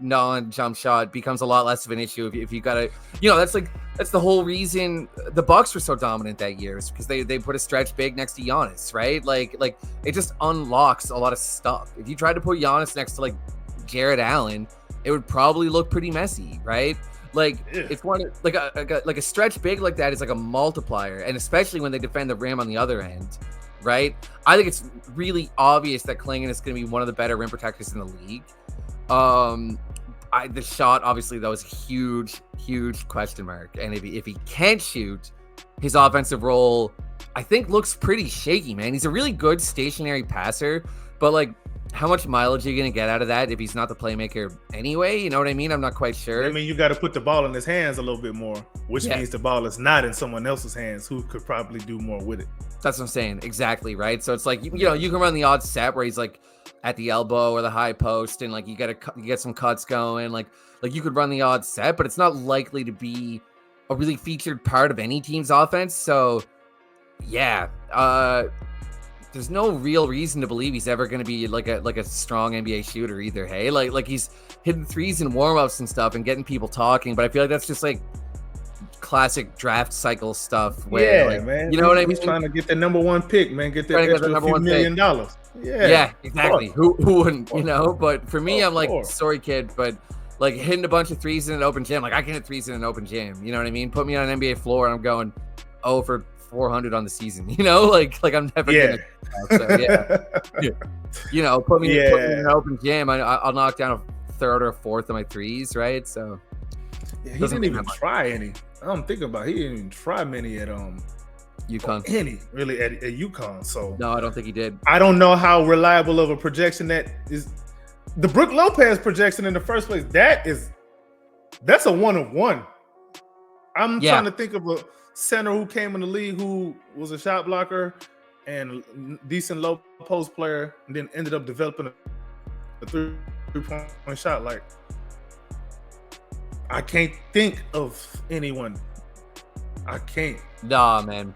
non-jump shot becomes a lot less of an issue if you got to, that's the whole reason the Bucks were so dominant that year, is because they put a stretch big next to Giannis, right? Like it just unlocks a lot of stuff. If you tried to put Giannis next to like Jared Allen, it would probably look pretty messy, right? Like it's one like a stretch big like that is like a multiplier, and especially when they defend the rim on the other end, right? I think it's really obvious that Klingon is going to be one of the better rim protectors in the league. The shot obviously that was a huge question mark, and if he can't shoot, his offensive role I think looks pretty shaky, man. He's a really good stationary passer, but like, how much mileage are you going to get out of that if he's not the playmaker anyway? You know what I mean? I'm not quite sure. I mean, you got to put the ball in his hands a little bit more, which means the ball is not in someone else's hands who could probably do more with it. That's what I'm saying. Exactly, right? So it's like, you know, you can run the odd set where he's like at the elbow or the high post and like you get some cuts going. Like you could run the odd set, but it's not likely to be a really featured part of any team's offense. So yeah, there's no real reason to believe he's ever going to be like a strong NBA shooter either. Hey, like he's hitting threes and warm-ups and stuff and getting people talking, but I feel like that's just like classic draft cycle stuff where, like, man, you know what I mean? He's trying to get the number one pick, man, get that extra few $1 million. Yeah, exactly. Who wouldn't, you know? But for me, I'm like, sorry, kid, but like hitting a bunch of threes in an open gym, like I can hit threes in an open gym. You know what I mean? Put me on an NBA floor and I'm going 0 for 400 on the season. You know, like I'm never gonna. So, you know, put me in an open gym. I'll knock down a third or a fourth of my threes, right? So he didn't even try any. I'm thinking about he didn't even try many at UConn. Any really at UConn. So no, I don't think he did. I don't know how reliable of a projection that is. The Brook Lopez projection in the first place, that's a 1 of 1. I'm trying to think of a center who came in the league who was a shot blocker and decent low post player and then ended up developing a three-point shot. Like, I can't think of anyone. I can't. Nah, man.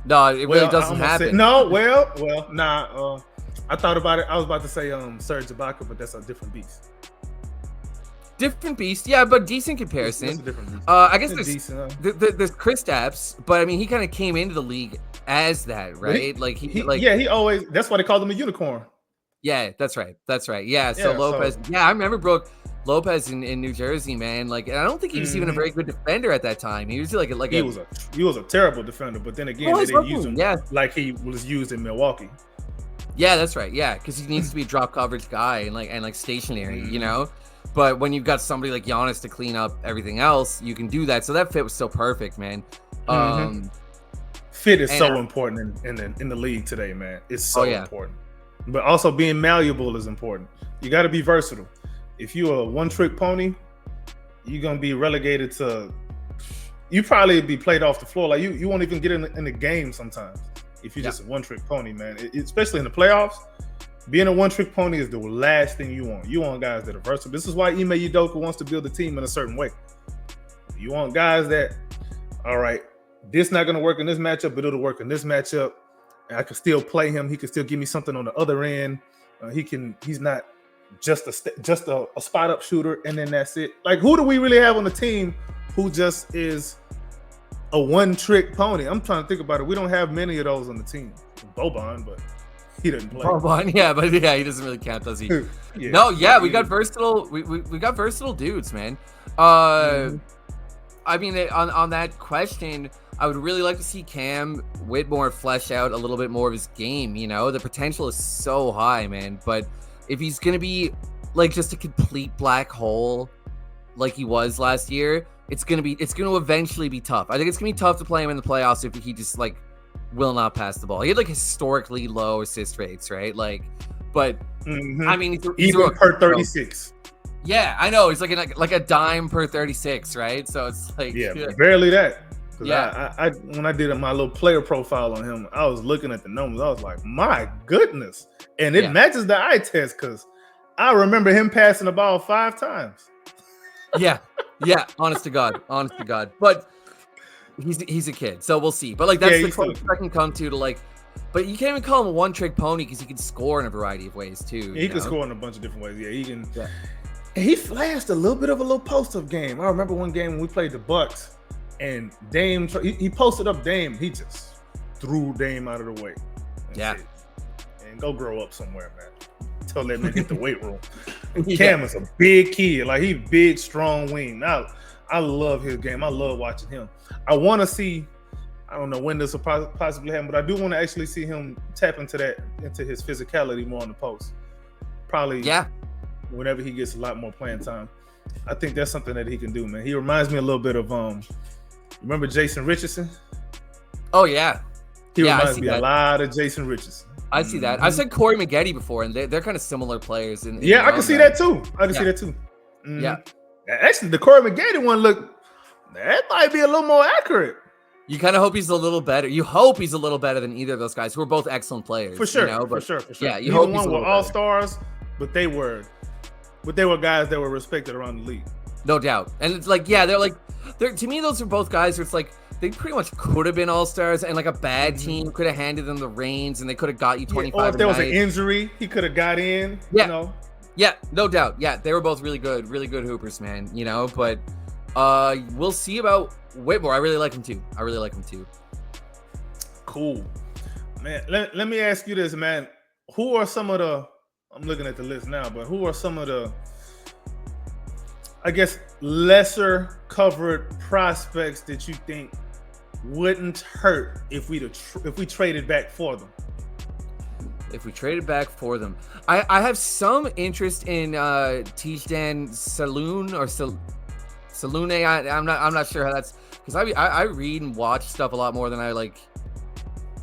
No, it really doesn't happen. Nah. I thought about it. I was about to say Serge Ibaka, but that's a different beast. Different beast, yeah, but decent comparison. That's a different beast. I guess there's Kristaps, but I mean, he kind of came into the league as that, right? He always. That's why they called him a unicorn. Yeah, that's right. Yeah, so Lopez. I remember Brook Lopez in New Jersey, man. Like, and I don't think he was even a very good defender at that time. He was he was a terrible defender, but then again, they didn't use him like he was used in Milwaukee. Yeah, that's right. Yeah, because he needs to be a drop coverage guy and like stationary, you know. But when you've got somebody like Giannis to clean up everything else, you can do that. So that fit was so perfect, man. Fit is so important in the league today, man. It's so important. But also being malleable is important. You got to be versatile. If you're a one-trick pony, you're gonna be relegated to. You probably be played off the floor. Like you won't even get in the game sometimes. If you're just a one-trick pony, man, especially in the playoffs, being a one-trick pony is the last thing you want. You want guys that are versatile. This is why Ime Udoka wants to build a team in a certain way. You want guys that, all right, this not going to work in this matchup, but it'll work in this matchup. I can still play him. He can still give me something on the other end. He's not just a spot-up shooter, and then that's it. Like, who do we really have on the team who just is a one-trick pony? I'm trying to think about it. We don't have many of those on the team. Boban, but he doesn't play. Boban, he doesn't really count, does he? We got versatile. We got versatile dudes, man. I mean, on that question, I would really like to see Cam Whitmore flesh out a little bit more of his game. You know, the potential is so high, man. But if he's gonna be like just a complete black hole, like he was last year, it's gonna eventually be tough. I think it's gonna be tough to play him in the playoffs if he just like will not pass the ball. He had like historically low assist rates, right? Like, but I mean, he's even per 36. Yeah, I know. He's like a dime per 36, right? So it's like barely that. I when I did my little player profile on him, I was looking at the numbers. I was like, my goodness, and it matches the eye test because I remember him passing the ball 5 times. Yeah. Honest to God. But he's a kid, so we'll see. But like that's the closest I can come to like. But you can't even call him a one-trick pony because he can score in a variety of ways too. He can score in a bunch of different ways. Yeah, he can. Yeah. And he flashed a little bit of a little post-up game. I remember one game when we played the Bucks, and Dame he posted up Dame. He just threw Dame out of the way. And go grow up somewhere, man. Tell that man hit the weight room. Cam is a big kid. Like he's big, strong wing. I love his game. I love watching him. I want to see. I don't know when this will possibly happen, but I do want to actually see him tap into his physicality more on the post. Probably. Yeah. Whenever he gets a lot more playing time, I think that's something that he can do, man. He reminds me a little bit of remember Jason Richardson? Oh yeah. He Yeah, I reminds see me a that. lot of Jason Richardson. I see that. I've said Corey Maggette before, and they're kind of similar players. Yeah, I can see that too. I can see that too. Yeah. Actually, the Corey Maggette one that might be a little more accurate. You kind of hope he's a little better. You hope he's a little better than either of those guys, who are both excellent players. For sure, you know? for sure. Yeah, you Neither hope he's one a were little all better. stars, but they were guys that were respected around the league. No doubt. And it's like, yeah, they're to me, those are both guys where it's like they pretty much could have been all stars, and like a bad team could have handed them the reins, and they could have got you 25. Or if there was an night. injury, he could have got in. Yeah. You know? Yeah, no doubt. Yeah, they were both really good hoopers, man. You know, but we'll see about Whitmore. I really like him too. Cool, man. Let me ask you this, man. Who are some of the? I'm looking at the list now, but who are some of the, I guess, lesser covered prospects that you think wouldn't hurt if we traded back for them? If we traded back for them, I have some interest in Tijdan Saloon or Salune. I'm not sure how that's, because I read and watch stuff a lot more than I like.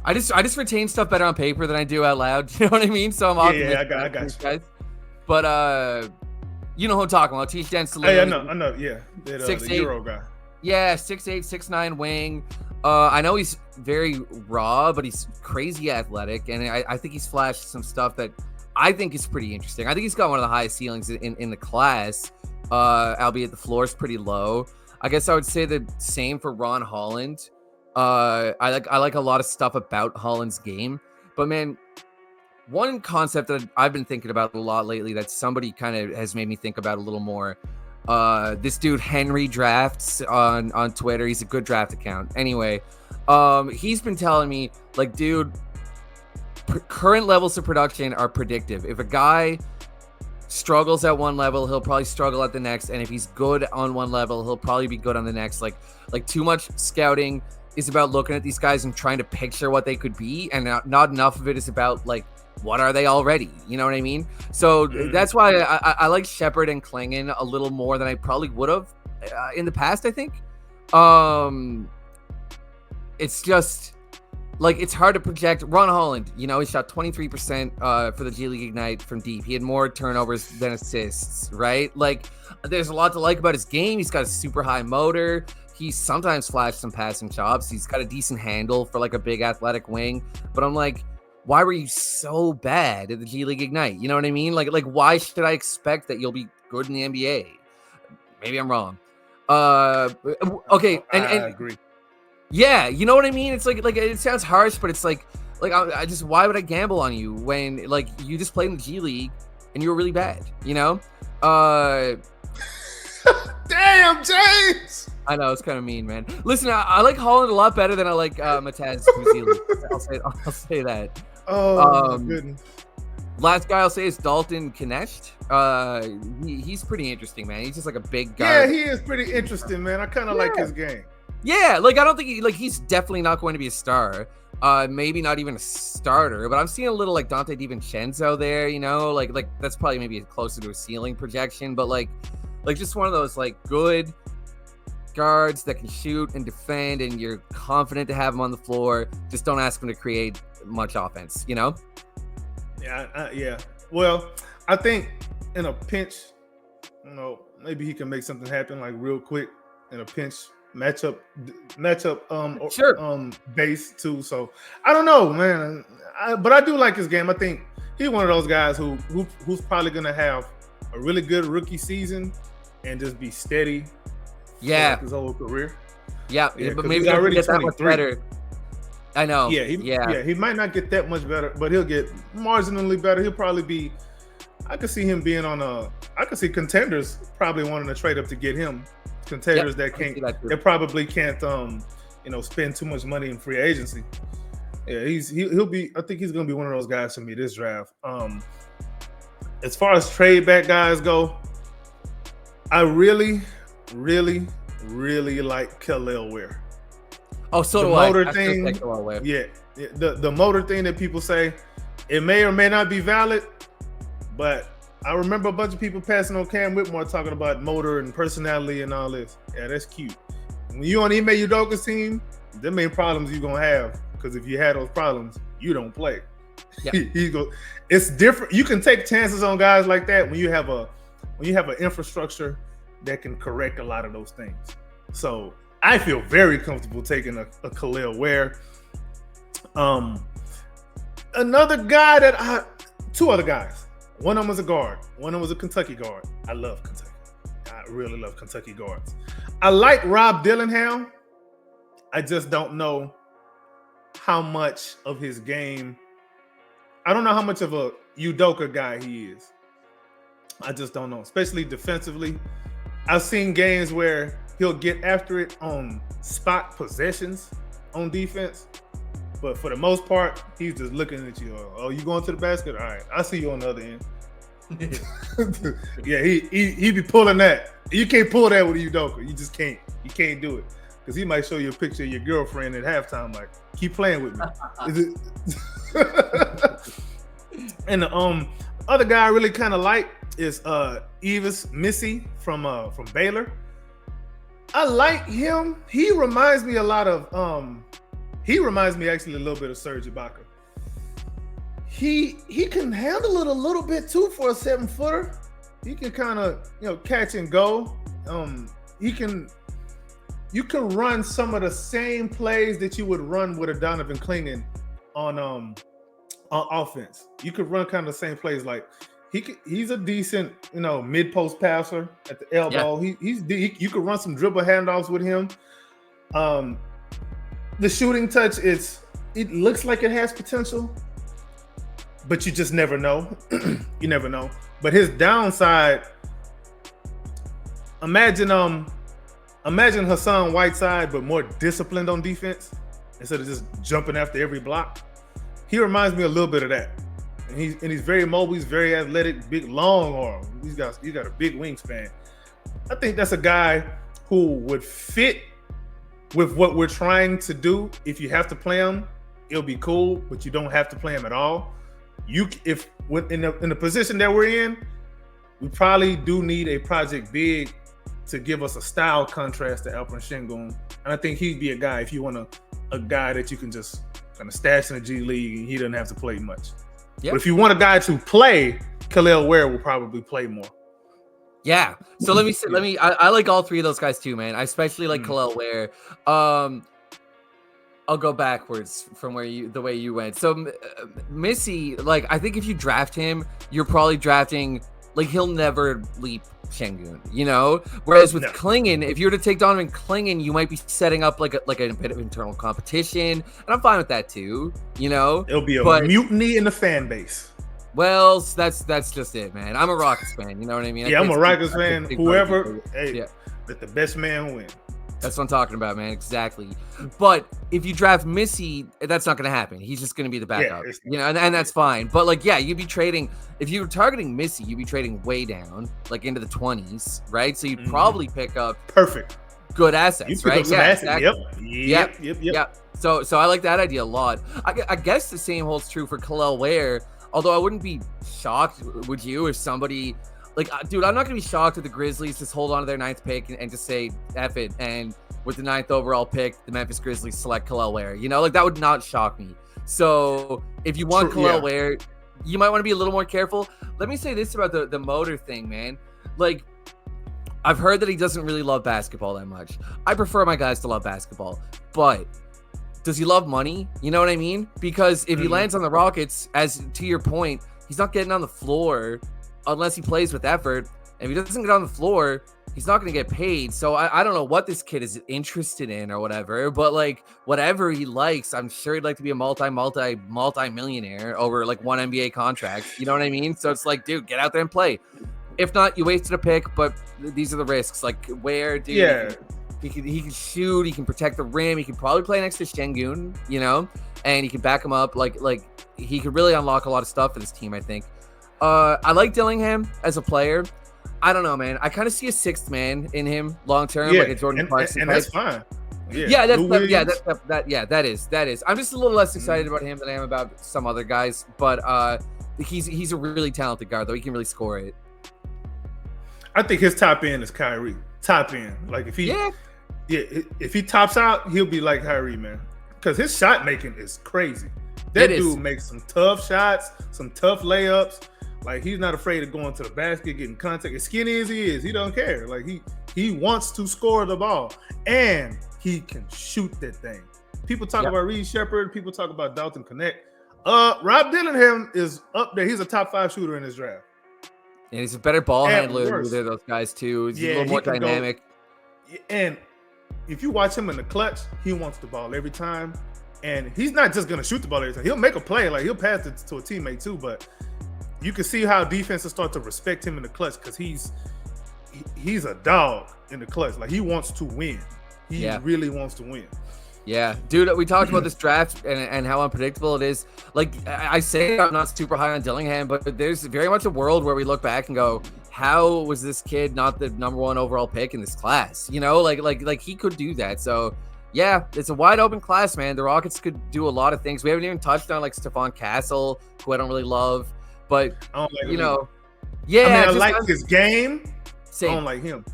I just retain stuff better on paper than I do out loud. You know what I mean? So I'm I got you. Guys. But you know who I'm talking about? Tijdan Saloon. Hey, I know. Yeah, the 6'8" Euro guy. Yeah, 6'8", 6'9" wing. I know he's very raw, but he's crazy athletic, and I think he's flashed some stuff that I think is pretty interesting. I think he's got one of the highest ceilings in the class, albeit the floor is pretty low. I guess I would say the same for Ron Holland. I like a lot of stuff about Holland's game, but man, one concept that I've been thinking about a lot lately that somebody kind of has made me think about a little more. This dude Henry Drafts on Twitter. He's a good draft account. Anyway, he's been telling me, like, dude, current levels of production are predictive. If a guy struggles at one level, he'll probably struggle at the next, and if he's good on one level, he'll probably be good on the next. Like too much scouting is about looking at these guys and trying to picture what they could be, and not enough of it is about, like, what are they already? You know what I mean? So that's why I like Shepard and Klingon a little more than I probably would have in the past, I think. It's just, like, it's hard to project. Ron Holland, you know, he shot 23% for the G League Ignite from deep. He had more turnovers than assists, right? Like, there's a lot to like about his game. He's got a super high motor. He's sometimes flashed some passing chops. He's got a decent handle for, like, a big athletic wing. But I'm like, why were you so bad at the G League Ignite? You know what I mean? Like why should I expect that you'll be good in the NBA? Maybe I'm wrong. Okay, and I agree. Yeah, you know what I mean? It's like it sounds harsh, but it's like I just, why would I gamble on you when, like, you just played in the G League and you were really bad? You know? Damn, James. I know, it's kind of mean, man. Listen, I like Holland a lot better than I like Mataz New Zealand. I'll say that. Oh, my goodness. Last guy I'll say is Dalton Knecht. He's pretty interesting, man. He's just like a big guy. Yeah, he is pretty interesting, man. I kind of like his game. Yeah, like, I don't think he's definitely not going to be a star. Maybe not even a starter, but I'm seeing a little like Dante DiVincenzo there, you know, like that's probably maybe closer to a ceiling projection, but like just one of those like good guards that can shoot and defend, and you're confident to have him on the floor. Just don't ask him to create much offense, you know? Yeah. Well, I think in a pinch, you know, maybe he can make something happen like real quick in a pinch matchup Sure. base too. So I don't know, man. But I do like his game. I think he's one of those guys who's probably gonna have a really good rookie season and just be steady. Yeah, his whole career. Yeah, but maybe he's already get that much better. I know. Yeah, he might not get that much better, but he'll get marginally better. He'll probably be. I could see him being on I could see contenders probably wanting to trade up to get him. Contenders that probably can't spend too much money in free agency. Yeah, he'll be. I think he's gonna be one of those guys for me this draft. As far as trade back guys go, I really like Kel'el Ware. Oh, so the do motor I. thing, the motor thing that people say, it may or may not be valid, but I remember a bunch of people passing on Cam Whitmore talking about motor and personality and all this. Yeah, that's cute. When you on Ime Udoka's team, the main problems you're gonna have because if you had those problems, you don't play. Yeah. It's different. You can take chances on guys like that when you have an infrastructure that can correct a lot of those things. So I feel very comfortable taking a Khalil Ware. Another guy two other guys. One of them was a guard. One of them was a Kentucky guard. I love Kentucky. I really love Kentucky guards. I like Rob Dillingham. I just don't know how much of his game. I don't know how much of a Udoka guy he is. I just don't know, especially defensively. I've seen games where he'll get after it on spot possessions on defense. But for the most part, he's just looking at you. Oh, you going to the basket? All right, I'll see you on the other end. Yeah, he be pulling that. You can't pull that with Udoka. You just can't. You can't do it. Because he might show you a picture of your girlfriend at halftime, like, keep playing with me. And the other guy I really kind of like is Evis Missy from Baylor. I like him. He reminds me a lot of actually a little bit of Serge Ibaka. He can handle it a little bit too for a 7-footer. He can kind of catch and go. You can run some of the same plays that you would run with a Donovan Clingan on offense. You could run kind of the same plays. Like he's a decent mid-post passer at the elbow. Yeah. You could run some dribble handoffs with him. The shooting touch it looks like it has potential, but you just never know. You never know. But his downside, imagine Hassan Whiteside, but more disciplined on defense instead of just jumping after every block. He reminds me a little bit of that. And he's very mobile, he's very athletic, big long arm. He's got a big wingspan. I think that's a guy who would fit with what we're trying to do. If you have to play him, it'll be cool, but you don't have to play him at all. In the position that we're in, we probably do need a project big to give us a style contrast to Alperen Şengün. And I think he'd be a guy, if you want a guy that you can just kind of stash in the G League and he doesn't have to play much. Yep. But if you want a guy to play, Khalil Ware will probably play more. Yeah. So I like all three of those guys too, man. I especially like Khalil Ware. I'll go backwards from the way you went. So Missy, like, I think if you draft him, you're probably drafting, like, he'll never leap Şengün, Whereas with Clingan, if you were to take Donovan Clingan, you might be setting up like a bit of internal competition, and I'm fine with that too, It'll be a mutiny in the fan base. Well, that's just it, man. I'm a Rockets fan, you know what I mean? Yeah, I'm a Rockets fan. Whoever, let the best man win. That's what I'm talking about, man. Exactly. But if you draft Missy, that's not going to happen. He's just going to be the backup, and that's fine. But you'd be trading, if you were targeting Missy, you'd be trading way down, like into the 20s, right? So you'd probably pick up perfect good assets, right? Exactly. Yep. So I like that idea a lot. I guess the same holds true for Khalil Ware, although I wouldn't be shocked, would you, if somebody... Like, dude, I'm not going to be shocked if the Grizzlies just hold on to their 9th pick and just say, F it. And with the 9th overall pick, the Memphis Grizzlies select Khalil Ware. That would not shock me. So if you want Khalil Ware, you might want to be a little more careful. Let me say this about the motor thing, man. Like, I've heard that he doesn't really love basketball that much. I prefer my guys to love basketball. But does he love money? You know what I mean? Because if he lands on the Rockets, as to your point, he's not getting on the floor unless he plays with effort. And if he doesn't get on the floor, he's not going to get paid. So I don't know what this kid is interested in or whatever, but like whatever he likes, I'm sure he'd like to be a multi-millionaire over like one NBA contract. You know what I mean? So it's like, dude, get out there and play. If not, you wasted a pick, but these are the risks. Like, where, dude? Yeah. He can shoot. He can protect the rim. He can probably play next to Şengün, and he can back him up. Like he could really unlock a lot of stuff for this team, I think. I like Dillingham as a player. I don't know, man. I kind of see a 6th man in him long term, like a Jordan Clarkson. And that's fine. That is. I'm just a little less excited about him than I am about some other guys. But he's a really talented guard, though. He can really score it. I think his top end is Kyrie. Top end. Like if he tops out, he'll be like Kyrie, man. because his shot making is crazy. That dude makes some tough shots, some tough layups. Like, he's not afraid of going to the basket, getting contact. As skinny as he is, he don't care. Like, he wants to score the ball, and he can shoot that thing. People talk about Reed Shepherd. People talk about Dalton Connect. Rob Dillingham is up there. He's a top 5 shooter in this draft. And he's a better ball handler than those guys, too. He's a little more dynamic. And if you watch him in the clutch, he wants the ball every time. And he's not just going to shoot the ball every time. He'll make a play. Like, he'll pass it to a teammate, too. But you can see how defenses start to respect him in the clutch because he's a dog in the clutch. Like, he wants to win. He really wants to win. Yeah, dude, we talked about this draft and how unpredictable it is. Like, I say I'm not super high on Dillingham, but there's very much a world where we look back and go, how was this kid not the number 1 overall pick in this class? You know, like he could do that. So, yeah, it's a wide open class, man. The Rockets could do a lot of things. We haven't even touched on, like, Stephon Castle, who I don't really love. But, I don't like you him. know, I like his game. Same. I don't like him.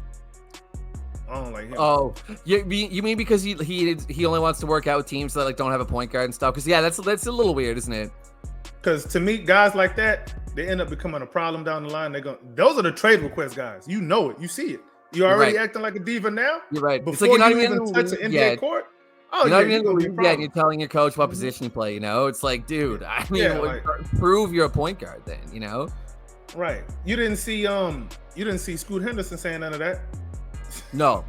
Oh, you mean because he only wants to work out with teams that like don't have a point guard and stuff? Because that's a little weird, isn't it? Because to me, guys like that, they end up becoming a problem down the line. Those are the trade request guys. You know it. You see it. You're already acting like a diva now. You're right. Before it's like you're not even touch an NBA court. Oh, you're not even in the league yet, and you're telling your coach what position you play. You know, it's like, dude, I mean, prove you're a point guard then. You know, right? You didn't see Scoot Henderson saying none of that. No.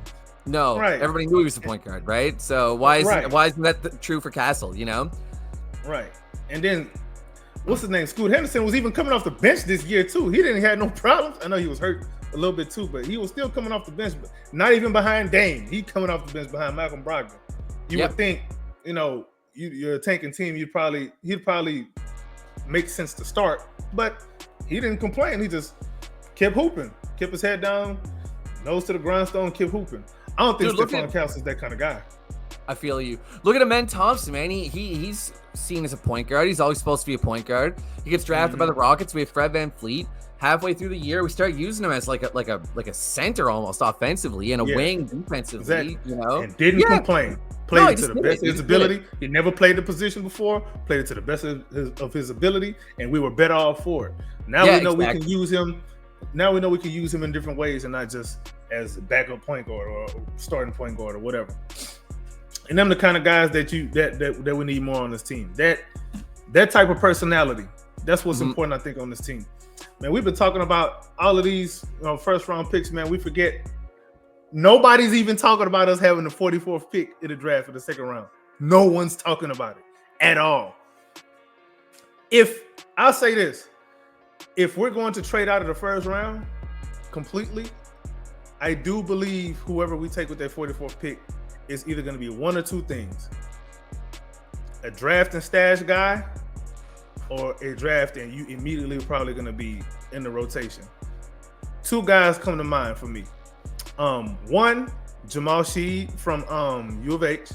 Right. Everybody knew he was a point guard, right? So why isn't that true for Castle? You know, right? And then what's his name? Scoot Henderson was even coming off the bench this year too. He didn't have no problems. I know he was hurt a little bit too, but he was still coming off the bench. But not even behind Dame. He coming off the bench behind Malcolm Brogdon. You would think, you know, you're a tanking team. He'd probably make sense to start, but he didn't complain. He just kept hooping, kept his head down, nose to the grindstone, kept hooping. I don't think Stephon Castle is that kind of guy. I feel you. Look at Amen Thompson, man. He's seen as a point guard. He's always supposed to be a point guard. He gets drafted by the Rockets. We have Fred VanVleet. Halfway through the year, we start using him as like a center almost offensively and a wing defensively. Exactly. You know, and didn't complain. Played it to the best of his ability. He never played the position before. Played it to the best of his ability, and we were better off for it. Now we know we can use him. Now we know we can use him in different ways and not just as a backup point guard or starting point guard or whatever. And them the kind of guys that we need more on this team. That type of personality. That's what's important, I think, on this team. Man, we've been talking about all of these first round picks, man. We forget nobody's even talking about us having the 44th pick in the draft for the second round. No one's talking about it at all. I'll say this, if we're going to trade out of the first round completely, I do believe whoever we take with that 44th pick is either going to be one or two things: a draft and stash guy, or a draft and you immediately probably going to be in the rotation. Two guys come to mind for me. One, Jamal Sheed from U of H.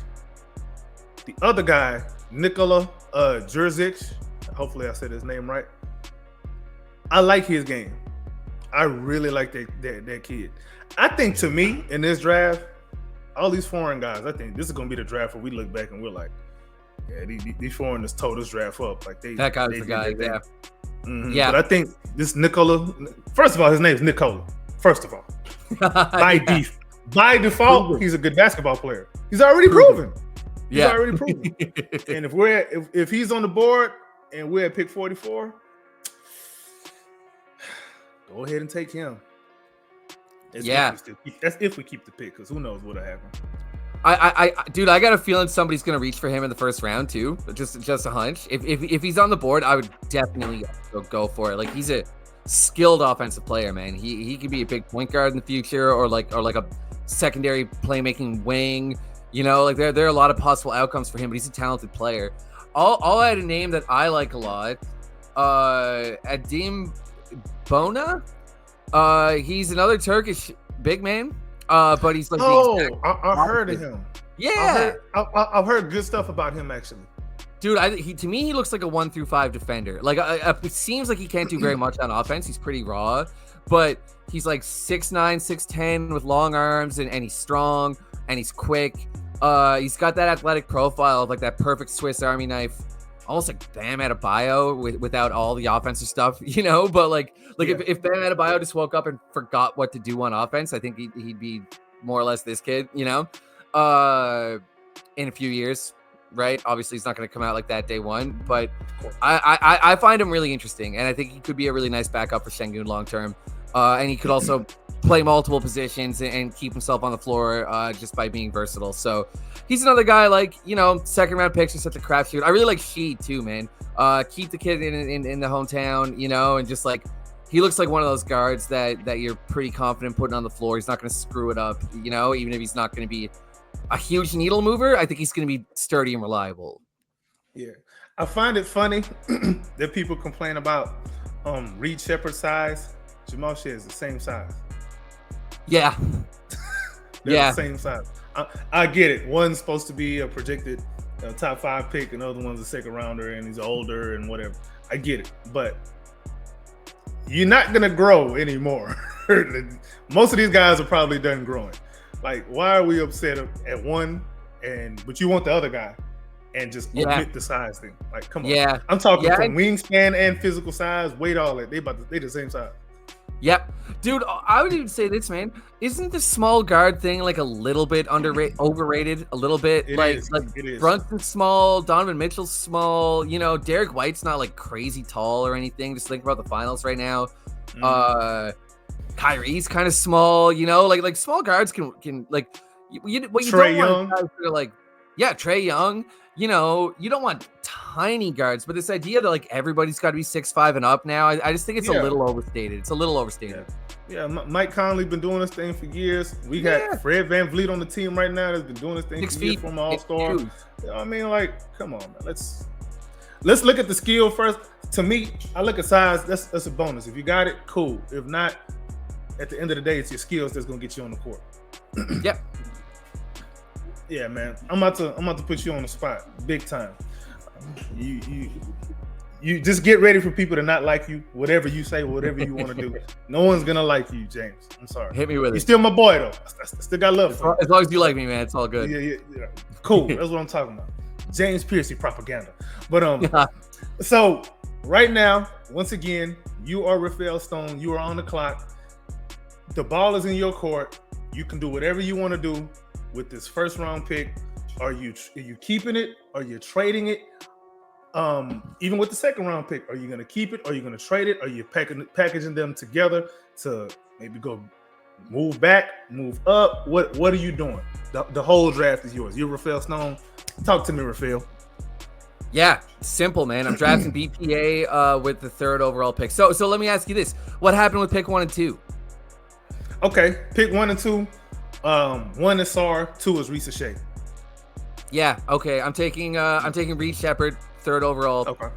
The other guy, Nikola Jerzic. Hopefully I said his name right. I like his game. I really like that kid. I think, to me, in this draft, all these foreign guys, I think this is going to be the draft where we look back and we're like, yeah, these foreigners towed this draft up. Like that guy's the guy, yeah. Mm-hmm. Yeah. But I think this Nikola, first of all, his name is Nikola. First of all, by default, he's a good basketball player. He's already proven. He's already proven. And if he's on the board and we're at pick 44, go ahead and take him. That's if we keep the pick, because who knows what'll happen. Dude, I got a feeling somebody's gonna reach for him in the first round too. Just a hunch. If he's on the board, I would definitely go for it. Like, he's a skilled offensive player, man. He could be a big point guard in the future, or like a secondary playmaking wing. You know, like there are a lot of possible outcomes for him, but he's a talented player. I'll add a name that I like a lot. Adim Bona. He's another Turkish big man. But he's like, I heard of him. Yeah, I've heard good stuff about him, actually. Dude, to me, he looks like a 1-5 defender. Like, it seems like he can't do very much on offense. He's pretty raw, but he's like 6'9", 6'10" with long arms, and he's strong and he's quick. He's got that athletic profile of like that perfect Swiss Army knife, almost like Bam Adebayo without all the offensive stuff, But like if Bam Adebayo just woke up and forgot what to do on offense, I think he'd be more or less this kid, in a few years, right? Obviously, he's not going to come out like that day one, but I find him really interesting, and I think he could be a really nice backup for Şengün long term. And he could also play multiple positions and keep himself on the floor just by being versatile. So he's another guy like, second round picks are such a crapshoot. I really like Shi too, man. Keep the kid in the hometown, and just like, he looks like one of those guards that you're pretty confident putting on the floor. He's not going to screw it up, even if he's not going to be a huge needle mover. I think he's going to be sturdy and reliable. Yeah. I find it funny that people complain about Reed Shepherd's size. Jamal Shead is the same size. Yeah. They're the same size. I get it. One's supposed to be a projected top 5 pick, and the other one's a second rounder, and he's older and whatever. I get it. But you're not going to grow anymore. Most of these guys are probably done growing. Like, why are we upset at one, but you want the other guy and just omit the size thing? Like, come on. Yeah. I'm talking from wingspan and physical size, weight, all that. They the same size. Yep. Dude, I would even say this, man. Isn't the small guard thing like a little bit overrated? A little bit? It like is. Brunson's small, Donovan Mitchell's small, Derek White's not like crazy tall or anything. Just think about the finals right now. Kyrie's kind of small, like small guards can like what you Trae don't Young. want guys that are like, Trae Young, you don't want tiny guards, but this idea that like everybody's got to be 6'5" and up now, I just think it's a little overstated. It's a little overstated. Yeah, Mike Conley been doing this thing for years. We got Fred VanVleet on the team right now that's been doing this thing 6 for years, feet, from All-Star. huge. I mean, like, come on, man. Let's look at the skill first. To me, I look at size. That's a bonus. If you got it, cool. If not, at the end of the day, it's your skills that's gonna get you on the court. Yep. Yeah, man. I'm about to put you on the spot, big time. You just get ready for people to not like you. Whatever you say, whatever you want to do, no one's gonna like you, James. I'm sorry. Hit me with it. You're still my boy, though. I still got love for you. As long as you like me, man, it's all good. Yeah. Cool. That's what I'm talking about. James Piercey propaganda. But so right now, once again, you are Rafael Stone. You are on the clock. The ball is in your court. You can do whatever you want to do with this first round pick. Are you keeping it? Are you trading it? Even with the second round pick, are you going to keep it? Are you going to trade it? Are you packaging them together to maybe go move back, move up? What are you doing? The whole draft is yours. You're Rafael Stone. Talk to me, Rafael. Yeah, simple, man. I'm drafting BPA with the 3rd overall pick. So let me ask you this: what happened with pick 1 and 2? Okay, pick 1 and 2. 1 is Sar, 2 is Risa Shea. Yeah, okay. I'm taking Reed Shepherd, 3rd overall. Okay.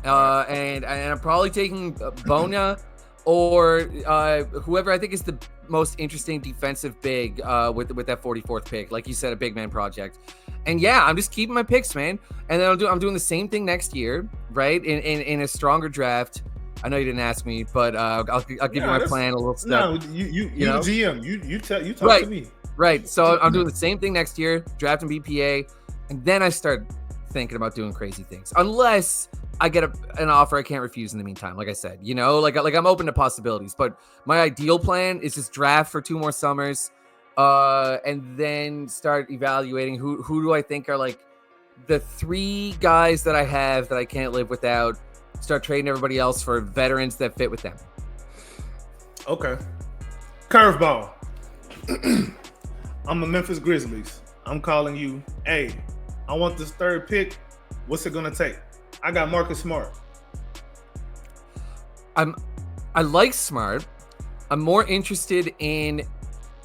And I'm probably taking Bona or whoever I think is the most interesting defensive big with that 44th pick. Like you said, a big man project. And yeah, I'm just keeping my picks, man. And then I'm doing the same thing next year, right? In a stronger draft. I know you didn't ask me, but I'll give you my plan a little step. No, you the GM. You talk right, to me. Right. So I'm doing the same thing next year, drafting BPA, and then I start thinking about doing crazy things. Unless I get an offer I can't refuse in the meantime. Like I said, like I'm open to possibilities. But my ideal plan is just draft for 2 more summers, and then start evaluating who do I think are like the 3 guys that I have that I can't live without. Start trading everybody else for veterans that fit with them. Okay. Curveball. I'm the Memphis Grizzlies. I'm calling you. Hey, I want this 3rd pick. What's it gonna take? I got Marcus Smart. I like Smart. I'm more interested in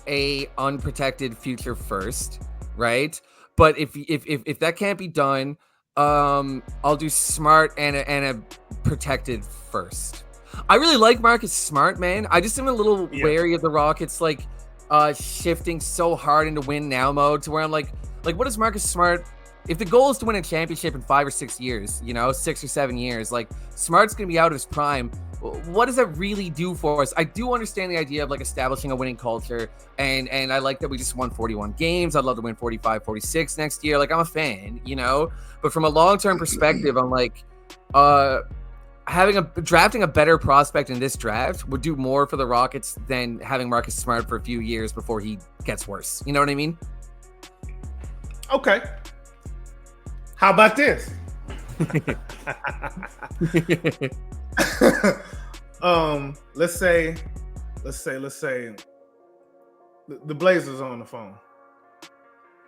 a unprotected future first, right? But if that can't be done, I'll do Smart and a protected first. I really like Marcus Smart, man. I just am a little wary of the Rockets like shifting so hard into win now mode to where I'm like what is Marcus Smart? If the goal is to win a championship in 5 or 6 years, 6 or 7 years, like Smart's gonna be out of his prime. what does that really do for us? I do understand the idea of like establishing a winning culture, and I like that we just won 41 games. I'd love to win 45, 46 next year. Like, I'm a fan, you know, but from a long-term perspective, I'm like, drafting a better prospect in this draft would do more for the Rockets than having Marcus Smart for a few years before he gets worse. You know what I mean? Okay. How about this? Let's say the Blazers are on the phone.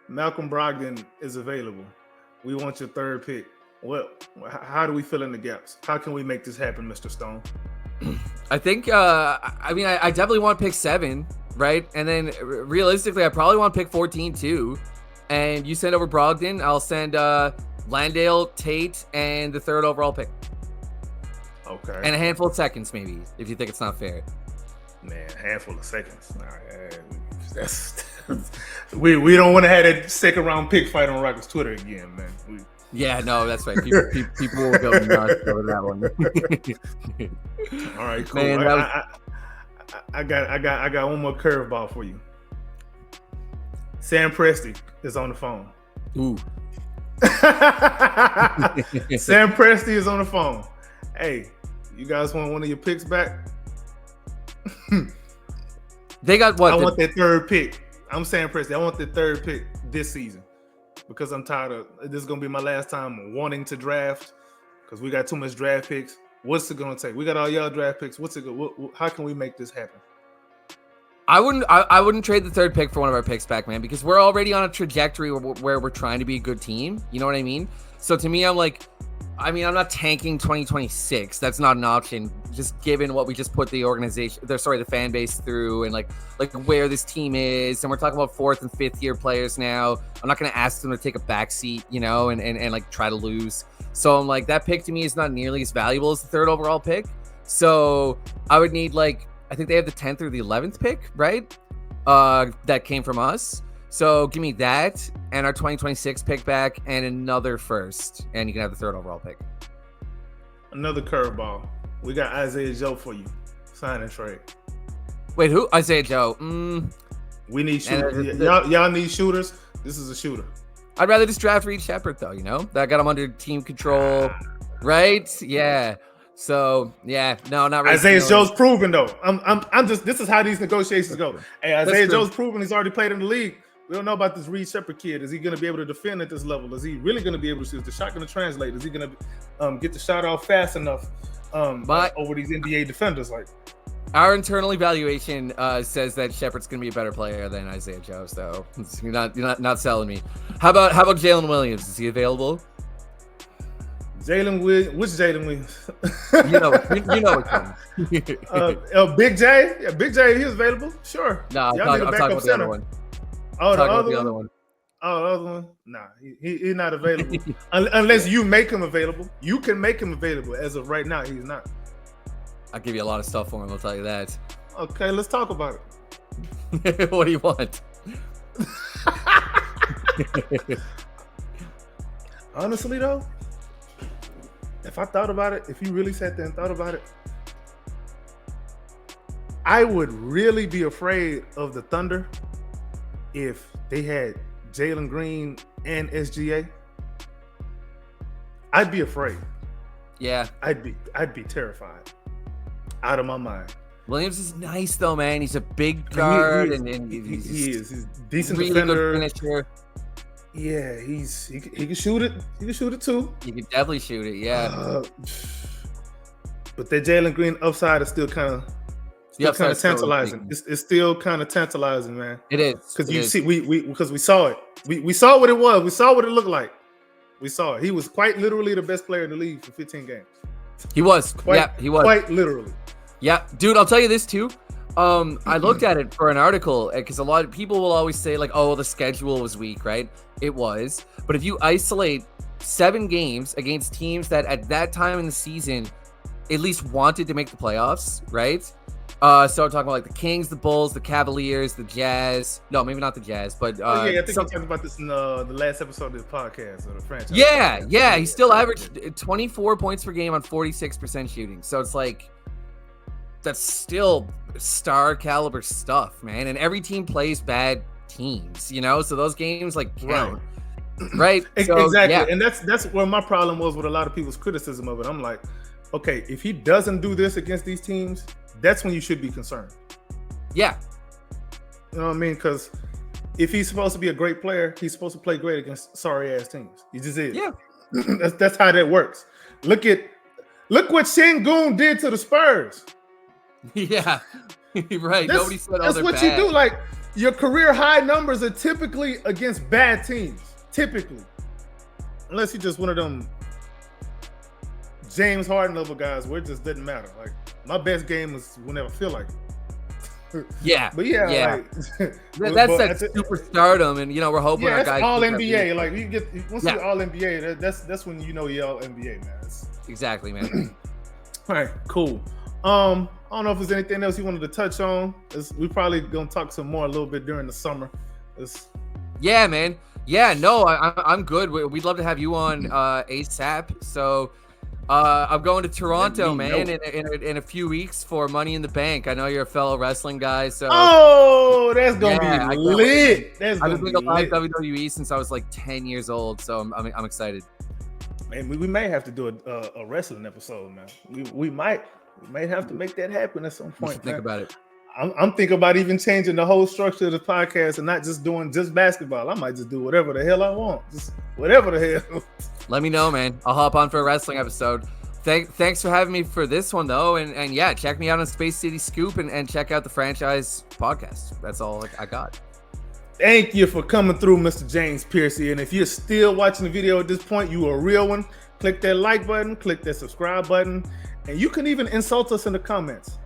Malcolm Brogdon is available. We want your third pick. Well, how do we fill in the gaps? How can we make this happen, Mr. Stone? I think, I definitely want pick 7, right? And then realistically, I probably want pick 14 too. And you send over Brogdon, I'll send Landale, Tate, and the 3rd overall pick. Okay. And a handful of seconds, maybe, if you think it's not fair. Man, a handful of seconds. All right. That's we don't want to have that second round pick fight on Rockets Twitter again, man. Yeah, no, that's right. People will go nuts over that one. All right, cool. Man, I got one more curveball for you. Sam Presti is on the phone. Ooh. Sam Presti is on the phone. Hey, you guys want one of your picks back? They got what? I want that third pick. I'm Sam Presti. I want the third pick this season because I'm tired of this. Is gonna be my last time wanting to draft because we got too much draft picks. What's it gonna take? We got all y'all draft picks. How can we make this happen? I wouldn't trade the 3rd pick for one of our picks back, man, because we're already on a trajectory where we're trying to be a good team. You know what I mean? So to me, I'm like, I'm not tanking 2026. That's not an option. Just given what we just put the the fan base through, and like where this team is, and we're talking about 4th and 5th year players now. I'm not going to ask them to take a back seat, you know, and like try to lose. So I'm like, that pick to me is not nearly as valuable as the 3rd overall pick. So I would need I think they have the 10th or the 11th pick, right? That came from us. So give me that and our 2026 pick back and another 1st, and you can have the 3rd overall pick. Another curveball. We got Isaiah Joe for you. Sign and trade. Wait, who? Isaiah Joe. We need shooters. Y'all need shooters. This is a shooter. I'd rather just draft Reed Shepherd, though, you know? That got him under team control, right? Yeah. So yeah, no, not really. Isaiah Joe's proven though. I'm just. This is how these negotiations go. Hey, Isaiah Joe's proven. He's already played in the league. We don't know about this Reed Shepherd kid. Is he going to be able to defend at this level? Is he really going to be able to shoot? Is the shot going to translate? Is he going to get the shot off fast enough over these NBA defenders? Like, our internal evaluation says that Shepherd's going to be a better player than Isaiah Joe. So you're not selling me. How about Jalen Williams? Is he available? Jalen Williams, which Jalen Williams? you know it. Big J, yeah, Big J, he's available. Sure. No, I'm talking about the other one. Oh, the other one. Oh, the other one. Nah, he's not available unless you make him available. You can make him available. As of right now, he's not. I'll give you a lot of stuff for him. I'll tell you that. Okay, let's talk about it. What do you want? Honestly, though. If I thought about it, if you really sat there and thought about it, I would really be afraid of the Thunder if they had Jalen Green and SGA. I'd be afraid. Yeah. I'd be terrified. Out of my mind. Williams is nice though, man. He's a big guard and he's a decent really defender. Good finisher. Yeah, he can shoot it. He can shoot it too. He can definitely shoot it. Yeah. But that Jalen Green upside is still kind of tantalizing. It's still kind of tantalizing, man. It is because we saw it. We saw what it was. We saw what it looked like. We saw it. He was quite literally the best player in the league for 15 games. He was. He was quite literally. Yeah, dude. I'll tell you this too. I looked at it for an article because a lot of people will always say like, oh, the schedule was weak, right? It was. But if you isolate 7 games against teams that at that time in the season at least wanted to make the playoffs, right? So I'm talking about like the Kings, the Bulls, the Cavaliers, the Jazz. No, maybe not the Jazz, but I think we talked about this in the last episode of the podcast or the franchise. Yeah. He still averaged 24 points per game on 46% shooting. So it's like, still star caliber stuff, man. And every team plays bad teams, you know, so those games like count. Right. So, exactly. yeah. And that's where my problem was with a lot of people's criticism of it. I'm like, okay, if he doesn't do this against these teams, that's when you should be concerned. Yeah. You know what I mean? Because if he's supposed to be a great player, he's supposed to play great against sorry ass teams. He just is. Yeah. that's how that works. Look what Sengun did to the Spurs. Yeah. Right. Nobody said that's what bad. you do. Like, your career high numbers are typically against bad teams. Typically. Unless you're just one of them James Harden level guys where it just doesn't matter. Like, my best game is whenever I feel like it. Yeah. But yeah. Like, that's that superstardom, and you know, we're hoping our that's guys all NBA. Like, once you're all NBA, that's when you know you're all NBA, man. Exactly, man. All right, cool. I don't know if there's anything else you wanted to touch on. We probably gonna talk some more a little bit during the summer. Yeah, man. Yeah, no, I'm good. We'd love to have you on ASAP. So I'm going to Toronto, man, in a few weeks for Money in the Bank. I know you're a fellow wrestling guy, so that's gonna be lit. I've been doing live WWE since I was like 10 years old, so I'm excited. Man, we may have to do a wrestling episode, man. We might have to make that happen at some point. Think about it. I'm thinking about even changing the whole structure of the podcast and not just doing just basketball. I might just do whatever the hell I want. Just whatever the hell. Let me know, man. I'll hop on for a wrestling episode. Thanks for having me for this one, though. And yeah, check me out on Space City Scoop and check out the Franchise podcast. That's all I got. Thank you for coming through, Mr. James Piercey. And if you're still watching the video at this point, you are a real one. Click that like button, click that subscribe button, and you can even insult us in the comments.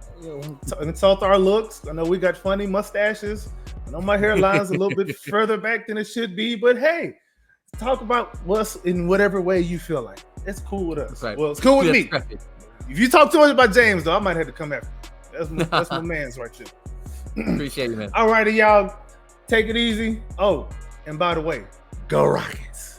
Insult our looks. I know we got funny mustaches. I know my hairline's a little bit further back than it should be, but hey, talk about us in whatever way you feel like. It's cool with us. Right. Well, it's cool with me. Right. If you talk too much about James, though, I might have to come after you. That's my man's right there. Appreciate you, man. All righty, y'all. Take it easy. Oh, and by the way, go Rockets.